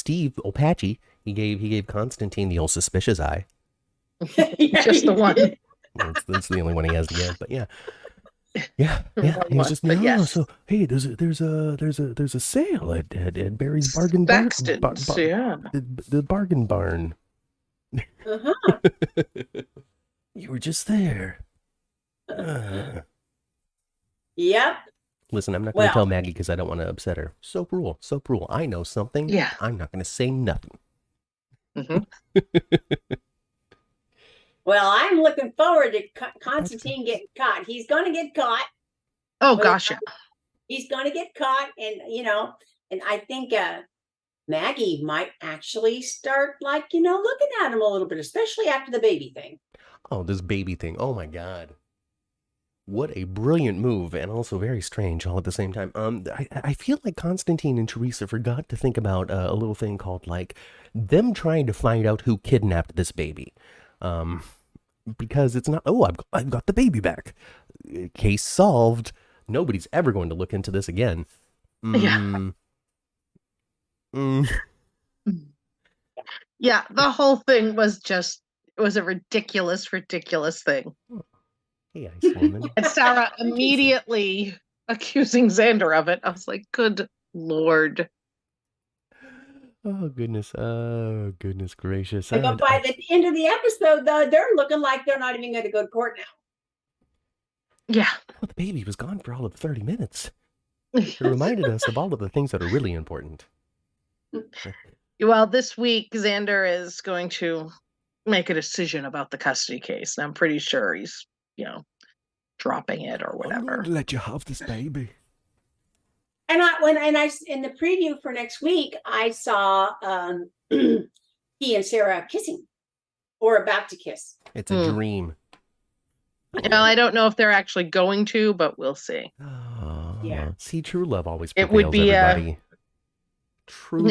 Opachi, he gave Constantine the old suspicious eye. Just the one. That's the only one he has to give, but yeah. Yeah. He was just yes. So hey, there's a sale at Barry's Bargain Barn. Yeah. The Bargain Barn. You were just there. Yep. Listen, I'm not going to tell Maggie because I don't want to upset her. Soap rule. I know something. Yeah. I'm not going to say nothing. Well, I'm looking forward to Constantine getting caught. He's going to get caught. Oh, gosh, yeah. He's going to get caught. And, and I think Maggie might actually start, looking at him a little bit, especially after the baby thing. Oh, this baby thing. Oh, my God. What a brilliant move, and also very strange all at the same time. I feel like Constantine and Teresa forgot to think about a little thing called, them trying to find out who kidnapped this baby. Because it's not, I've got the baby back. Case solved. Nobody's ever going to look into this again. Yeah. Yeah, the whole thing was it was a ridiculous thing. Hey, Ice Woman. And Sarah immediately accusing Xander of it. I was like, good Lord. Oh, goodness. Oh, goodness gracious. But by the end of the episode, though, they're looking like they're not even going to go to court now. Yeah. Well, the baby was gone for all of 30 minutes. It reminded us of all of the things that are really important. Well, this week, Xander is going to make a decision about the custody case. And I'm pretty sure he's, dropping it or whatever. I'm going to let you have this baby. And I in the preview for next week, I saw he and Sarah kissing or about to kiss. It's a dream. I don't know if they're actually going to, but we'll see. Oh, yeah. See, true love always it prevails, would be everybody.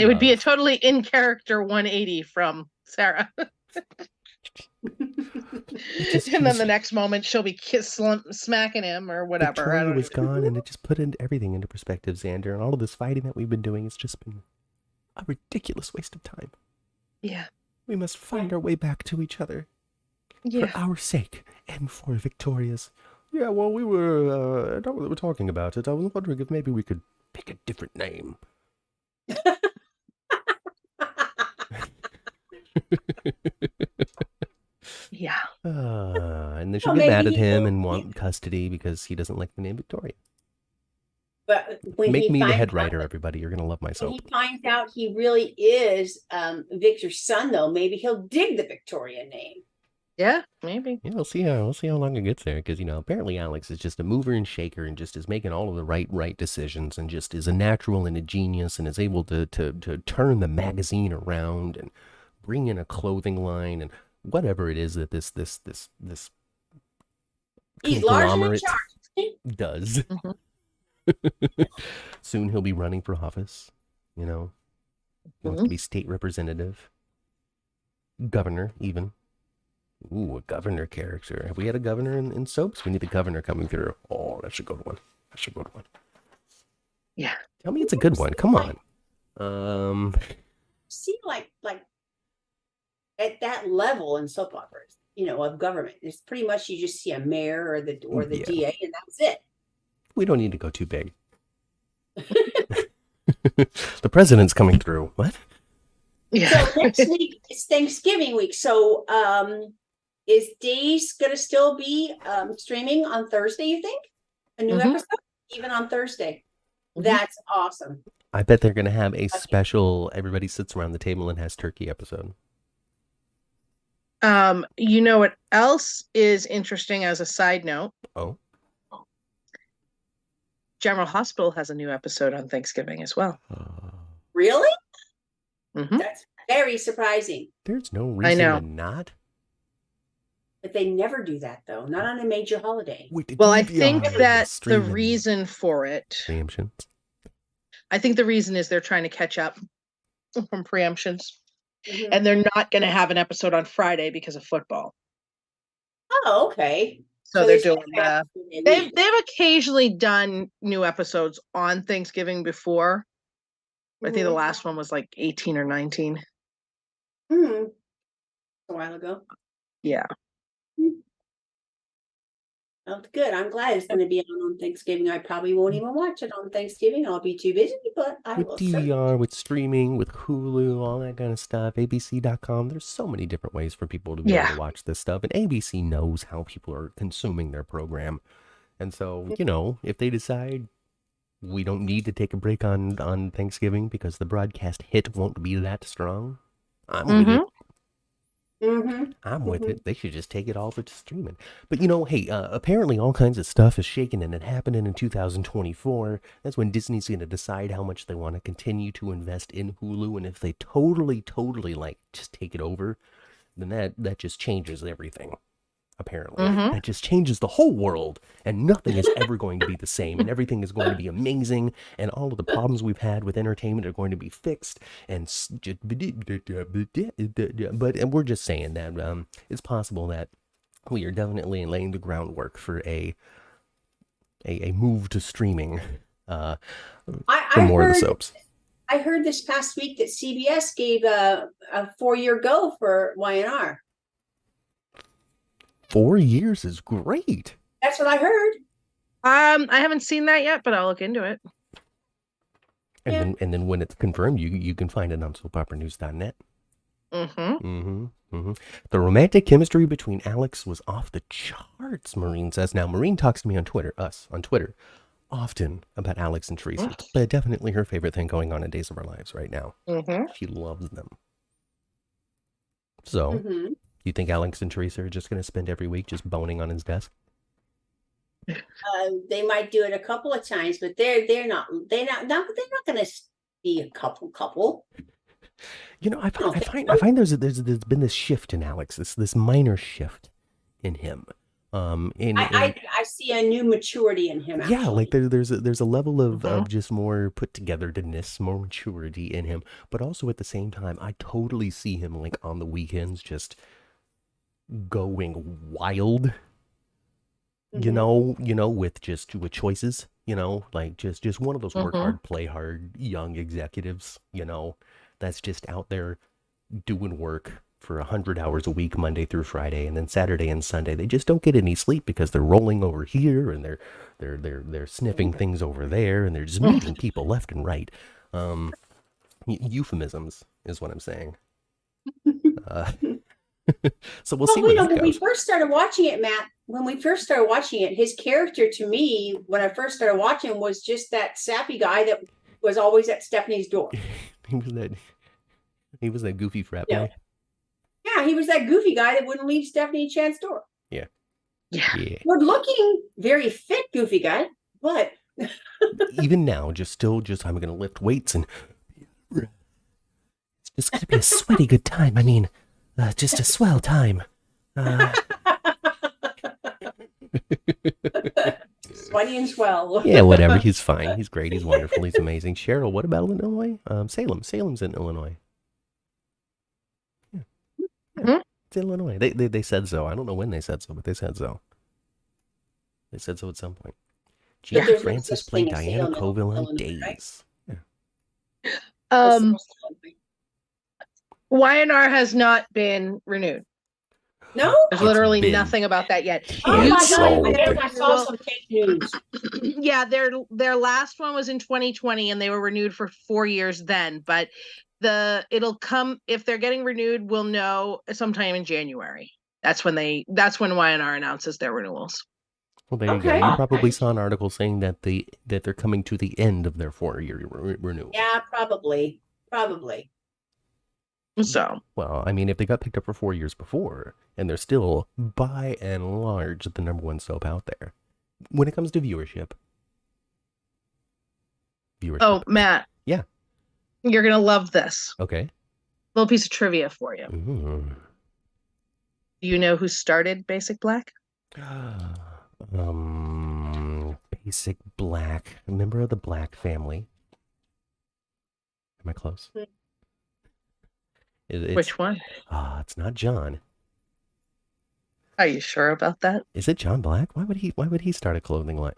It would be a totally in character 180 from Sarah. And then the next moment she'll be smacking him or whatever. Victoria was gone, and it just put everything into perspective, Xander. And all of this fighting that we've been doing has just been a ridiculous waste of time. Yeah. We must find our way back to each other. Yeah. For our sake and for Victoria's. Yeah, well, we were, I don't know what we were talking about it. I was wondering if maybe we could pick a different name. Yeah. And then she'll get mad at him and want custody because he doesn't like the name Victoria. But when Make me the head writer, everybody. You're going to love my soap. When he finds out he really is Victor's son, though, maybe he'll dig the Victoria name. Yeah, maybe. Yeah, we'll see how long it gets there. Because, apparently Alex is just a mover and shaker and just is making all of the right decisions and just is a natural and a genius and is able to turn the magazine around and bring in a clothing line and whatever it is that this He's large and in conglomerate charge does. Mm-hmm. Soon he'll be running for office, He wants to be state representative, governor, even. Ooh, a governor character. Have we had a governor in soaps? We need the governor coming through. Oh, that's a good one. Yeah. Tell me it's a good one. Come on. See, like at that level in soap operas, of government, it's pretty much you just see a mayor or the DA, and that's it. We don't need to go too big. The president's coming through. What? Yeah. So next week is Thanksgiving week. So is Days going to still be streaming on Thursday, you think? A new episode? Even on Thursday. That's awesome. I bet they're going to have a special everybody sits around the table and has turkey episode. You know what else is interesting as a side note? Oh. General Hospital has a new episode on Thanksgiving as well. Really? Mm-hmm. That's very surprising. There's no reason to not. But they never do that, though. Not on a major holiday. Well, I think that the reason for it... Preemptions. I think the reason is they're trying to catch up from preemptions. Mm-hmm. And they're not going to have an episode on Friday because of football. Oh, okay. So they're doing they've occasionally done new episodes on Thanksgiving before. I think the last one was like 18 or 19. A while ago. Yeah. Oh, good. I'm glad it's going to be on Thanksgiving. I probably won't even watch it on Thanksgiving. I'll be too busy, but I will. With DVR, with streaming, with Hulu, all that kind of stuff, ABC.com. There's so many different ways for people to be able to watch this stuff. And ABC knows how people are consuming their program. And so, if they decide we don't need to take a break on Thanksgiving because the broadcast hit won't be that strong, I'm with it. I'm with it. They should just take it all to streaming. But hey, apparently all kinds of stuff is shaking and it happening in 2024. That's when Disney's going to decide how much they want to continue to invest in Hulu, and if they totally just take it over, then that just changes everything. Apparently, that just changes the whole world, and nothing is ever going to be the same, and everything is going to be amazing, and all of the problems we've had with entertainment are going to be fixed. And we're just saying that it's possible that we are definitely laying the groundwork for a move to streaming for more of the soaps. I heard this past week that CBS gave a 4-year go for YNR. 4 years is great. That's what I heard. I haven't seen that yet, but I'll look into it. And then when it's confirmed, you can find it on soapoperanews.net. The romantic chemistry between Alex was off the charts, Maureen says. Now, Maureen talks to me on Twitter, often about Alex and Teresa. It's definitely her favorite thing going on in Days of Our Lives right now. She loves them. So... You think Alex and Teresa are just going to spend every week just boning on his desk? They might do it a couple of times, but they're not going to be a couple. I find there's been this shift in Alex, this minor shift in him. I see a new maturity in him. Actually. Yeah, like there's a level of just more put togetherness, more maturity in him, but also at the same time, I totally see him like on the weekends just going wild, with choices, like just one of those work hard, play hard young executives, that's just out there doing work for 100 hours a week, Monday through Friday, and then Saturday and Sunday they just don't get any sleep because they're rolling over here and they're sniffing things over there and they're just meeting people left and right. Euphemisms is what I'm saying. So we'll see where that goes. When we first started watching it, Matt, his character to me, when I first started watching, was just that sappy guy that was always at Stephanie's door. He was that goofy frat boy. Yeah, he was that goofy guy that wouldn't leave Stephanie Chan's door. Yeah. Good looking, very fit goofy guy, but even now, I'm going to lift weights and it's going to be a sweaty good time. I mean, just a swell time. Swell funny and swell. Yeah, whatever. He's fine. He's great. He's wonderful. He's amazing. Cheryl, what about Illinois? Salem. Salem's in Illinois. Yeah. Mhm. It's Illinois. They said so. I don't know when they said so, but they said so. They said so at some point. But Gina there's no Francis such played thing as Diana Salem, Colville on Illinois, right? Days. Yeah. YNR has not been renewed. No? There's It's literally been nothing about that yet. Oh my canceled. God, I guess I saw some fake news. Yeah, their last one was in 2020 and they were renewed for 4 years then, but it'll come if they're getting renewed, we'll know sometime in January. That's when YNR announces their renewals. Well, there you go. You probably saw an article saying that they're coming to the end of their 4-year renewal. Yeah, probably. So, well, I mean, if they got picked up for 4 years before, and they're still, by and large, the #1 soap out there, when it comes to viewership. Oh, Matt. Yeah. You're going to love this. Okay. Little piece of trivia for you. Ooh. Do you know who started Basic Black? Basic Black. A member of the Black family. Am I close? Which one? It's not John. Are you sure about that? Is it John Black? Why would he start a clothing line?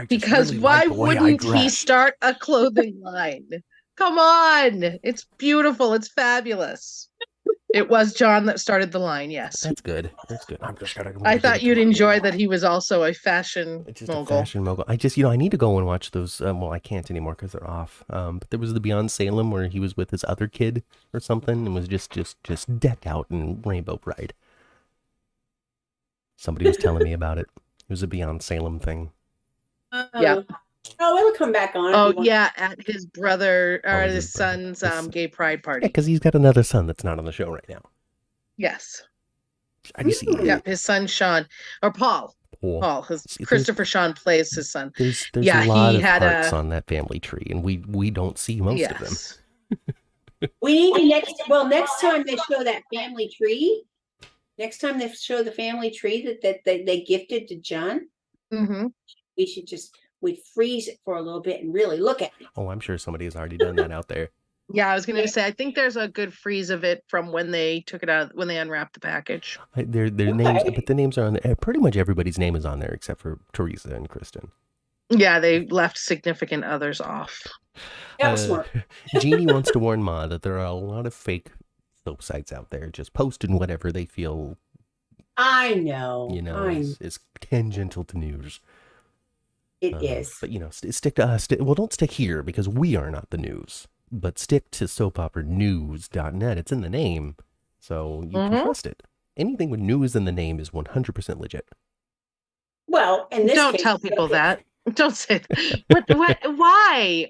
Because really why like the way wouldn't I he dress. start a clothing line? Come on. It's beautiful. It's fabulous. It was John that started the line, yes. That's good. That's good. I thought you'd enjoy that he was also a fashion Just mogul. A fashion mogul. I need to go and watch those. Well, I can't anymore because they're off. But there was the Beyond Salem where he was with his other kid or something and was just decked out in Rainbow Pride. Somebody was telling me about it. It was a Beyond Salem thing. Yeah. Oh, it'll come back on. Oh, yeah, at his brother or his son's gay pride party. Yeah, because he's got another son that's not on the show right now. Yes. I just see. Yeah, his son Sean or Paul. Paul. Christopher Sean plays his son. There's a lot of hearts on that family tree, and we don't see most of them. We need to next time they show that family tree. Next time they show the family tree that they gifted to John, we should we'd freeze it for a little bit and really look at it. Oh, I'm sure somebody has already done that out there. Yeah, I was going to say, I think there's a good freeze of it from when they took it out, when they unwrapped the package. Their names, but the names are on there. Pretty much everybody's name is on there except for Teresa and Kristen. Yeah, they left significant others off. That was smart. Jeannie wants to warn Ma that there are a lot of fake soap sites out there just posting whatever they feel. I know. Is tangential to news. It is. But stick to us. Well, don't stick here because we are not the news. But stick to soapoperanews.net. It's in the name, so you can trust it. Anything with news in the name is 100% legit. Well, in this don't case, tell people that. Don't say that. Why,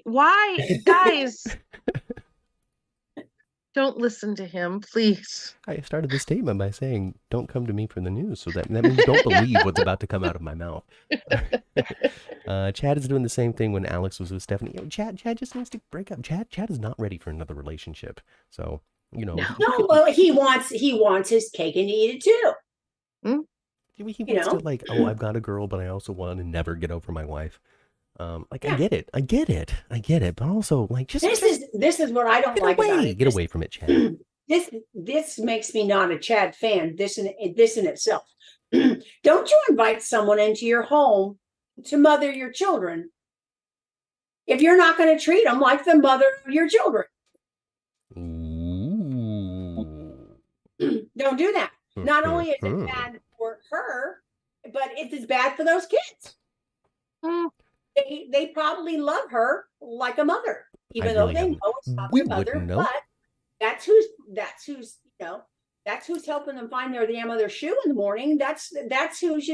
guys? Don't listen to him, please. I started the statement by saying, "Don't come to me for the news," so that means don't believe what's about to come out of my mouth. Chad is doing the same thing when Alex was with Stephanie. Chad just needs to break up. Chad is not ready for another relationship. So No, well, he wants his cake and eat it too. He wants to I've got a girl, but I also want to never get over my wife. I get it, but also this is what I don't like about it. Get away from it, Chad. This makes me not a Chad fan. This in itself. Don't you invite someone into your home to mother your children if you're not going to treat them like the mother of your children. Don't do that. Not only is it bad for her, but it's bad for those kids. They probably love her like a mother, even though they know it's not their mother. But that's who's helping them find their damn other shoe in the morning. That's who's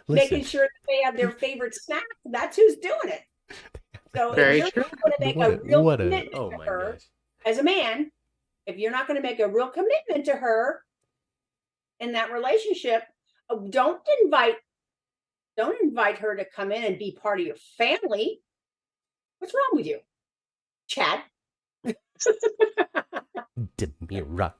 making sure that they have their favorite snack. That's who's doing it. So if you're not going to make a real commitment to her as a man, if you're not going to make a real commitment to her in that relationship, don't invite her to come in and be part of your family. What's wrong with you, Chad? Demira.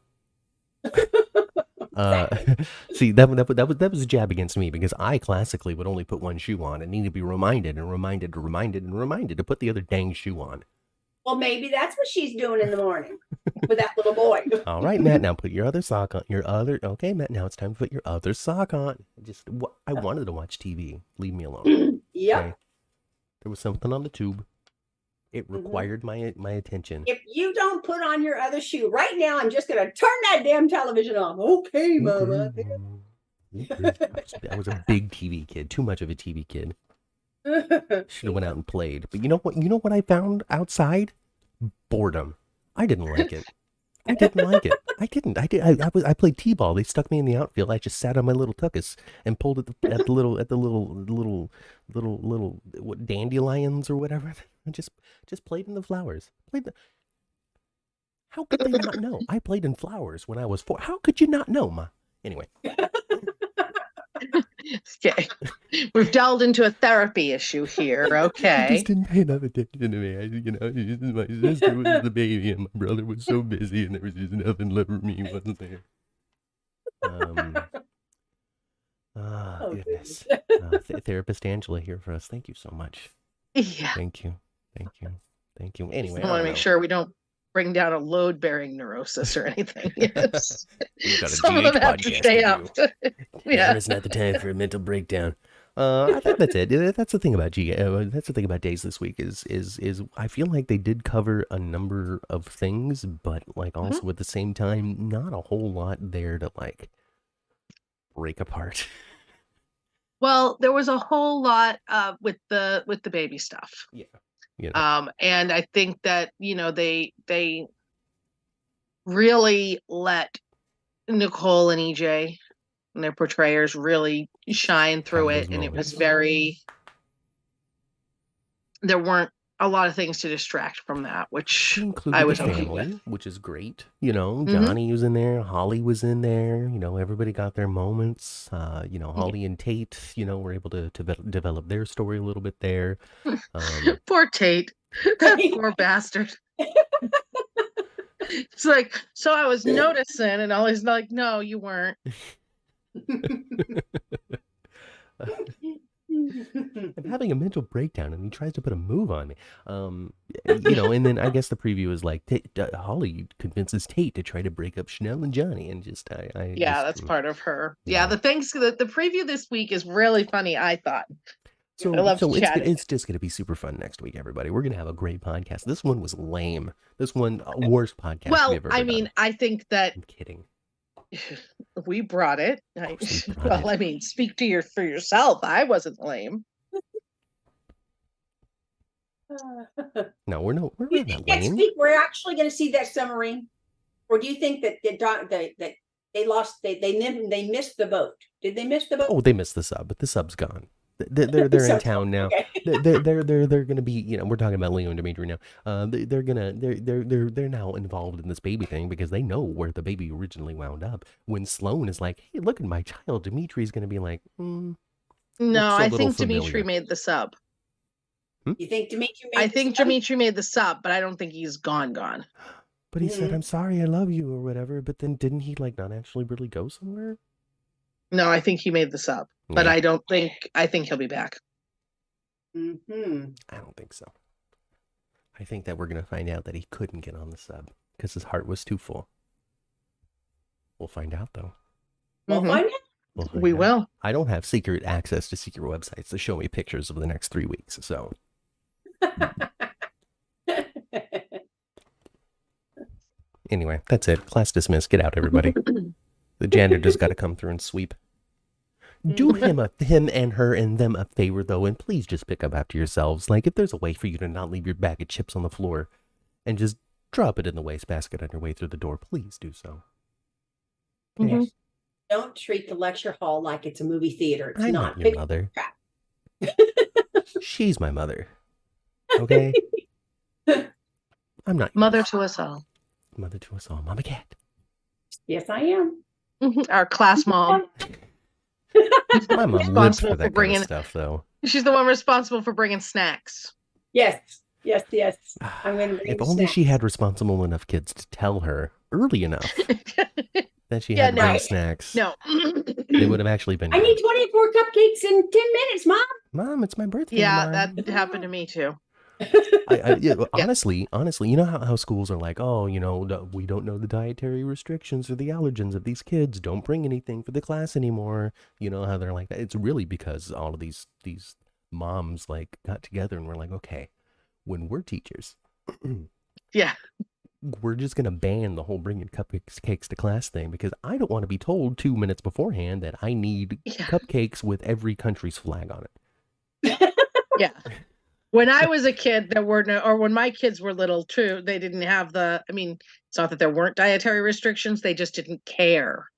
See, that was a jab against me because I classically would only put one shoe on and need to be reminded to put the other dang shoe on. Well, maybe that's what she's doing in the morning with that little boy. All right, Matt, now put your other sock on. Okay, Matt, now it's time to put your other sock on. I wanted to watch TV. Leave me alone. Yep. Okay? There was something on the tube. It required my attention. If you don't put on your other shoe right now, I'm just going to turn that damn television off. Okay, Mama. I was a big TV kid. Too much of a TV kid. Should have went out and played. But you know what? You know what I found outside? Boredom. I didn't like it. I didn't. I played t-ball. They stuck me in the outfield. I just sat on my little tuchus and pulled at the little what, dandelions or whatever. I just played in the flowers. How could they not know? I played in flowers when I was 4. How could you not know, Ma? Anyway. Okay. We've delved into a therapy issue here. Okay. I just didn't pay enough attention to me. My sister was the baby and my brother was so busy and there was just nothing left for me, wasn't there? Goodness. Therapist Angela here for us. Thank you so much. Yeah. Thank you. Anyway. I want to make sure we don't bring down a load-bearing neurosis or anything. Yes. We've got a Some of them have to stay up. Yeah. It's not the time for a mental breakdown. I think that's it. That's the thing about that's the thing about Days this week is I feel like they did cover a number of things, but like also at the same time, not a whole lot there to like break apart. Well, there was a whole lot with the baby stuff. Yeah. And I think that, they really let Nicole and EJ and their portrayers really shine through it. And it was there weren't a lot of things to distract from that, which I was okay with. Which is great. Johnny was in there, Holly was in there, everybody got their moments. Holly and Tate, were able to develop their story a little bit there. Poor Tate. That poor bastard. It's like, so I was noticing, and I was like, no, you weren't. I'm having a mental breakdown, and he tries to put a move on me. And then I guess the preview is like Holly convinces Tate to try to break up Chanel and Johnny, and that's part of her. Yeah, the preview this week is really funny. I thought. So it's just going to be super fun next week, everybody. We're going to have a great podcast. This one was lame. This one, worst podcast we've ever done. I think that... I'm kidding. We brought it. Speak for yourself. I wasn't lame. No, we're not lame. Next week, we're actually going to see that submarine. Or do you think that they missed the boat? Did they miss the boat? Oh, they missed the sub, but the sub's gone. They're in town now. Okay. They're gonna be, we're talking about Leo and Dimitri now. They're now involved in this baby thing because they know where the baby originally wound up. When Sloane is like, hey, look at my child, Dimitri's gonna be like, no, I think Dimitri made the sub. You think Dimitri made I think Dimitri made the sub, but I don't think he's gone. But he said, I'm sorry, I love you or whatever, but then didn't he not actually really go somewhere? No, I think he made the sub, but I think he'll be back. I don't think so. I think that we're going to find out that he couldn't get on the sub because his heart was too full. We'll find out, though. We'll find out. We will. I don't have secret access to secret websites to show me pictures of the next 3 weeks, so. Anyway, that's it. Class dismissed. Get out, everybody. The janitor's got to come through and sweep. Do him and her and them a favor, though, and please just pick up after yourselves. Like, if there's a way for you to not leave your bag of chips on the floor and just drop it in the wastebasket on your way through the door, please do so. Okay. Don't treat the lecture hall like it's a movie theater. It's I'm not your mother. She's my mother. Okay? I'm not mother to us all. Mother to us all. Mama Cat. Yes, I am. Our class mom. My mom lives for that kind of stuff, though. She's the one responsible for bringing snacks. Yes. I'm going to bring If only she had responsible enough kids to tell her early enough. that she Yeah, had no. gummy snacks. No. They would have actually been I good. need 24 cupcakes in 10 minutes, Mom. Mom, it's my birthday. Yeah, Mom. that happened to me too. Yeah, honestly, you know how schools are like, oh, we don't know the dietary restrictions or the allergens of these kids. Don't bring anything for the class anymore. You know how they're like that. It's really because all of these moms like got together and were like, okay, when we're teachers, Yeah. we're just gonna ban the whole bringing cupcakes to class thing because I don't want to be told 2 minutes beforehand that I need cupcakes with every country's flag on it. Yeah. When I was a kid, there were no, or when my kids were little too, they didn't have it's not that there weren't dietary restrictions, they just didn't care.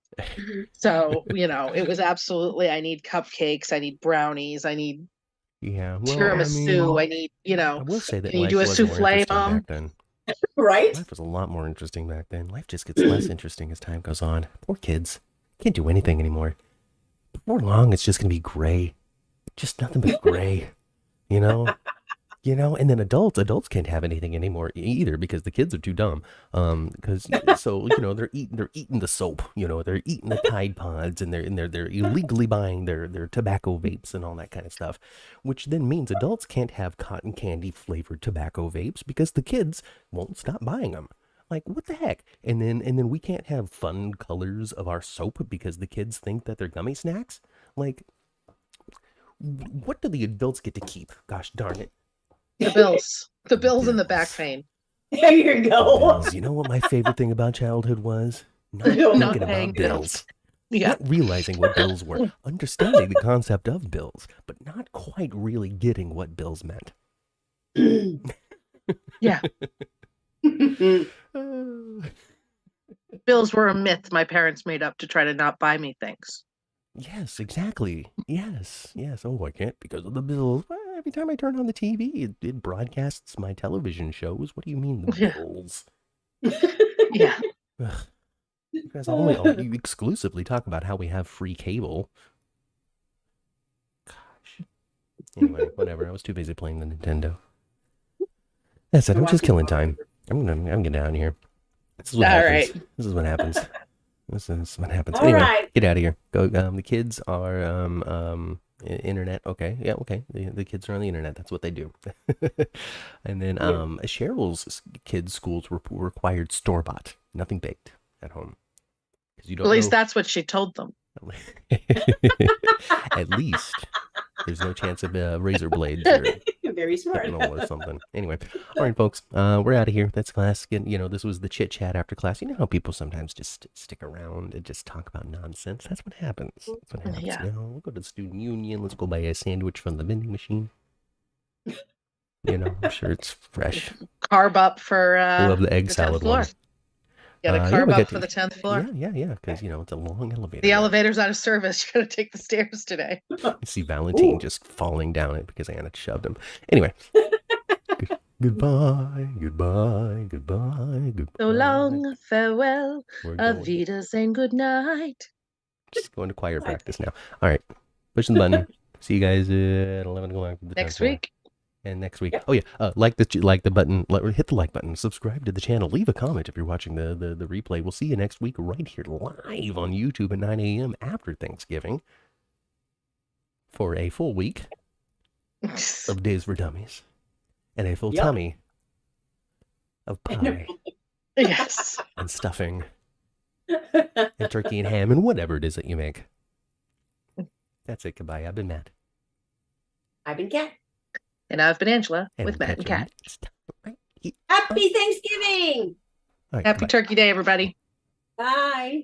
So, it was absolutely, I need cupcakes, I need brownies, I need tiramisu, I need, I will say that can you life do a was more souffle, interesting Mom? back then. Right? Life was a lot more interesting back then. Life just gets less interesting as time goes on. Poor kids. Can't do anything anymore. Before long, it's just going to be gray. Just nothing but gray. And then adults can't have anything anymore either because the kids are too dumb. They're eating the soap, they're eating the Tide Pods and they're illegally buying their tobacco vapes and all that kind of stuff, which then means adults can't have cotton candy flavored tobacco vapes because the kids won't stop buying them. Like, what the heck? And then we can't have fun colors of our soap because the kids think that they're gummy snacks. Like, what do the adults get to keep? Gosh darn it. The bills and the back pain. There you go. Bills. You know what my favorite thing about childhood was? Not thinking about bills. Yeah. Not realizing what bills were. Understanding the concept of bills, but not quite really getting what bills meant. Yeah. Bills were a myth my parents made up to try to not buy me things. Yes, exactly. Yes. Oh, I can't because of the bills. Well, every time I turn on the TV, it broadcasts my television shows. What do you mean the bills? Yeah. Ugh. You guys you exclusively talk about how we have free cable. Gosh. Anyway, whatever. I was too busy playing the Nintendo. That's it. I'm just killing time. I'm getting out of here. This is what happens. Right. This is what happens. This is what happens. All Anyway, right. get out of here. Go. The kids are internet. Okay. Yeah. Okay. The kids are on the internet. That's what they do. And then Cheryl's kids' schools required store bought, nothing baked at home. Because you don't. At least that's what she told them. At least there's no chance of razor blades or very smart or something. Anyway, all right, folks, we're out of here. That's class. This was the chit chat after class. You know how people sometimes just stick around and just talk about nonsense. That's what happens. That's what happens. Yeah. We'll go to the student union. Let's go buy a sandwich from the vending machine. I'm sure it's fresh. Carb up for love the egg the salad 10th floor. one. Yeah, the carb up for the 10th floor. Yeah, because it's a long elevator. The elevator's out of service. You gotta take the stairs today. You see Valentine just falling down it because Anna shoved him. Anyway. Goodbye. So long, farewell, Avita saying good night. Just going to choir practice now. All right, pushing the button. See you guys at 11 o'clock next week. And next week. Oh yeah, like the button. Hit the like button. Subscribe to the channel. Leave a comment if you're watching the replay. We'll see you next week right here live on YouTube at 9 a.m. after Thanksgiving for a full week of Days for Dummies and a full tummy of pie. Yes. And stuffing and turkey and ham and whatever it is that you make. That's it. Goodbye. I've been Matt. I've been Kat. And I've been Angela with Matt and Kat. Happy Thanksgiving! Right, Happy Turkey Day, everybody. Bye.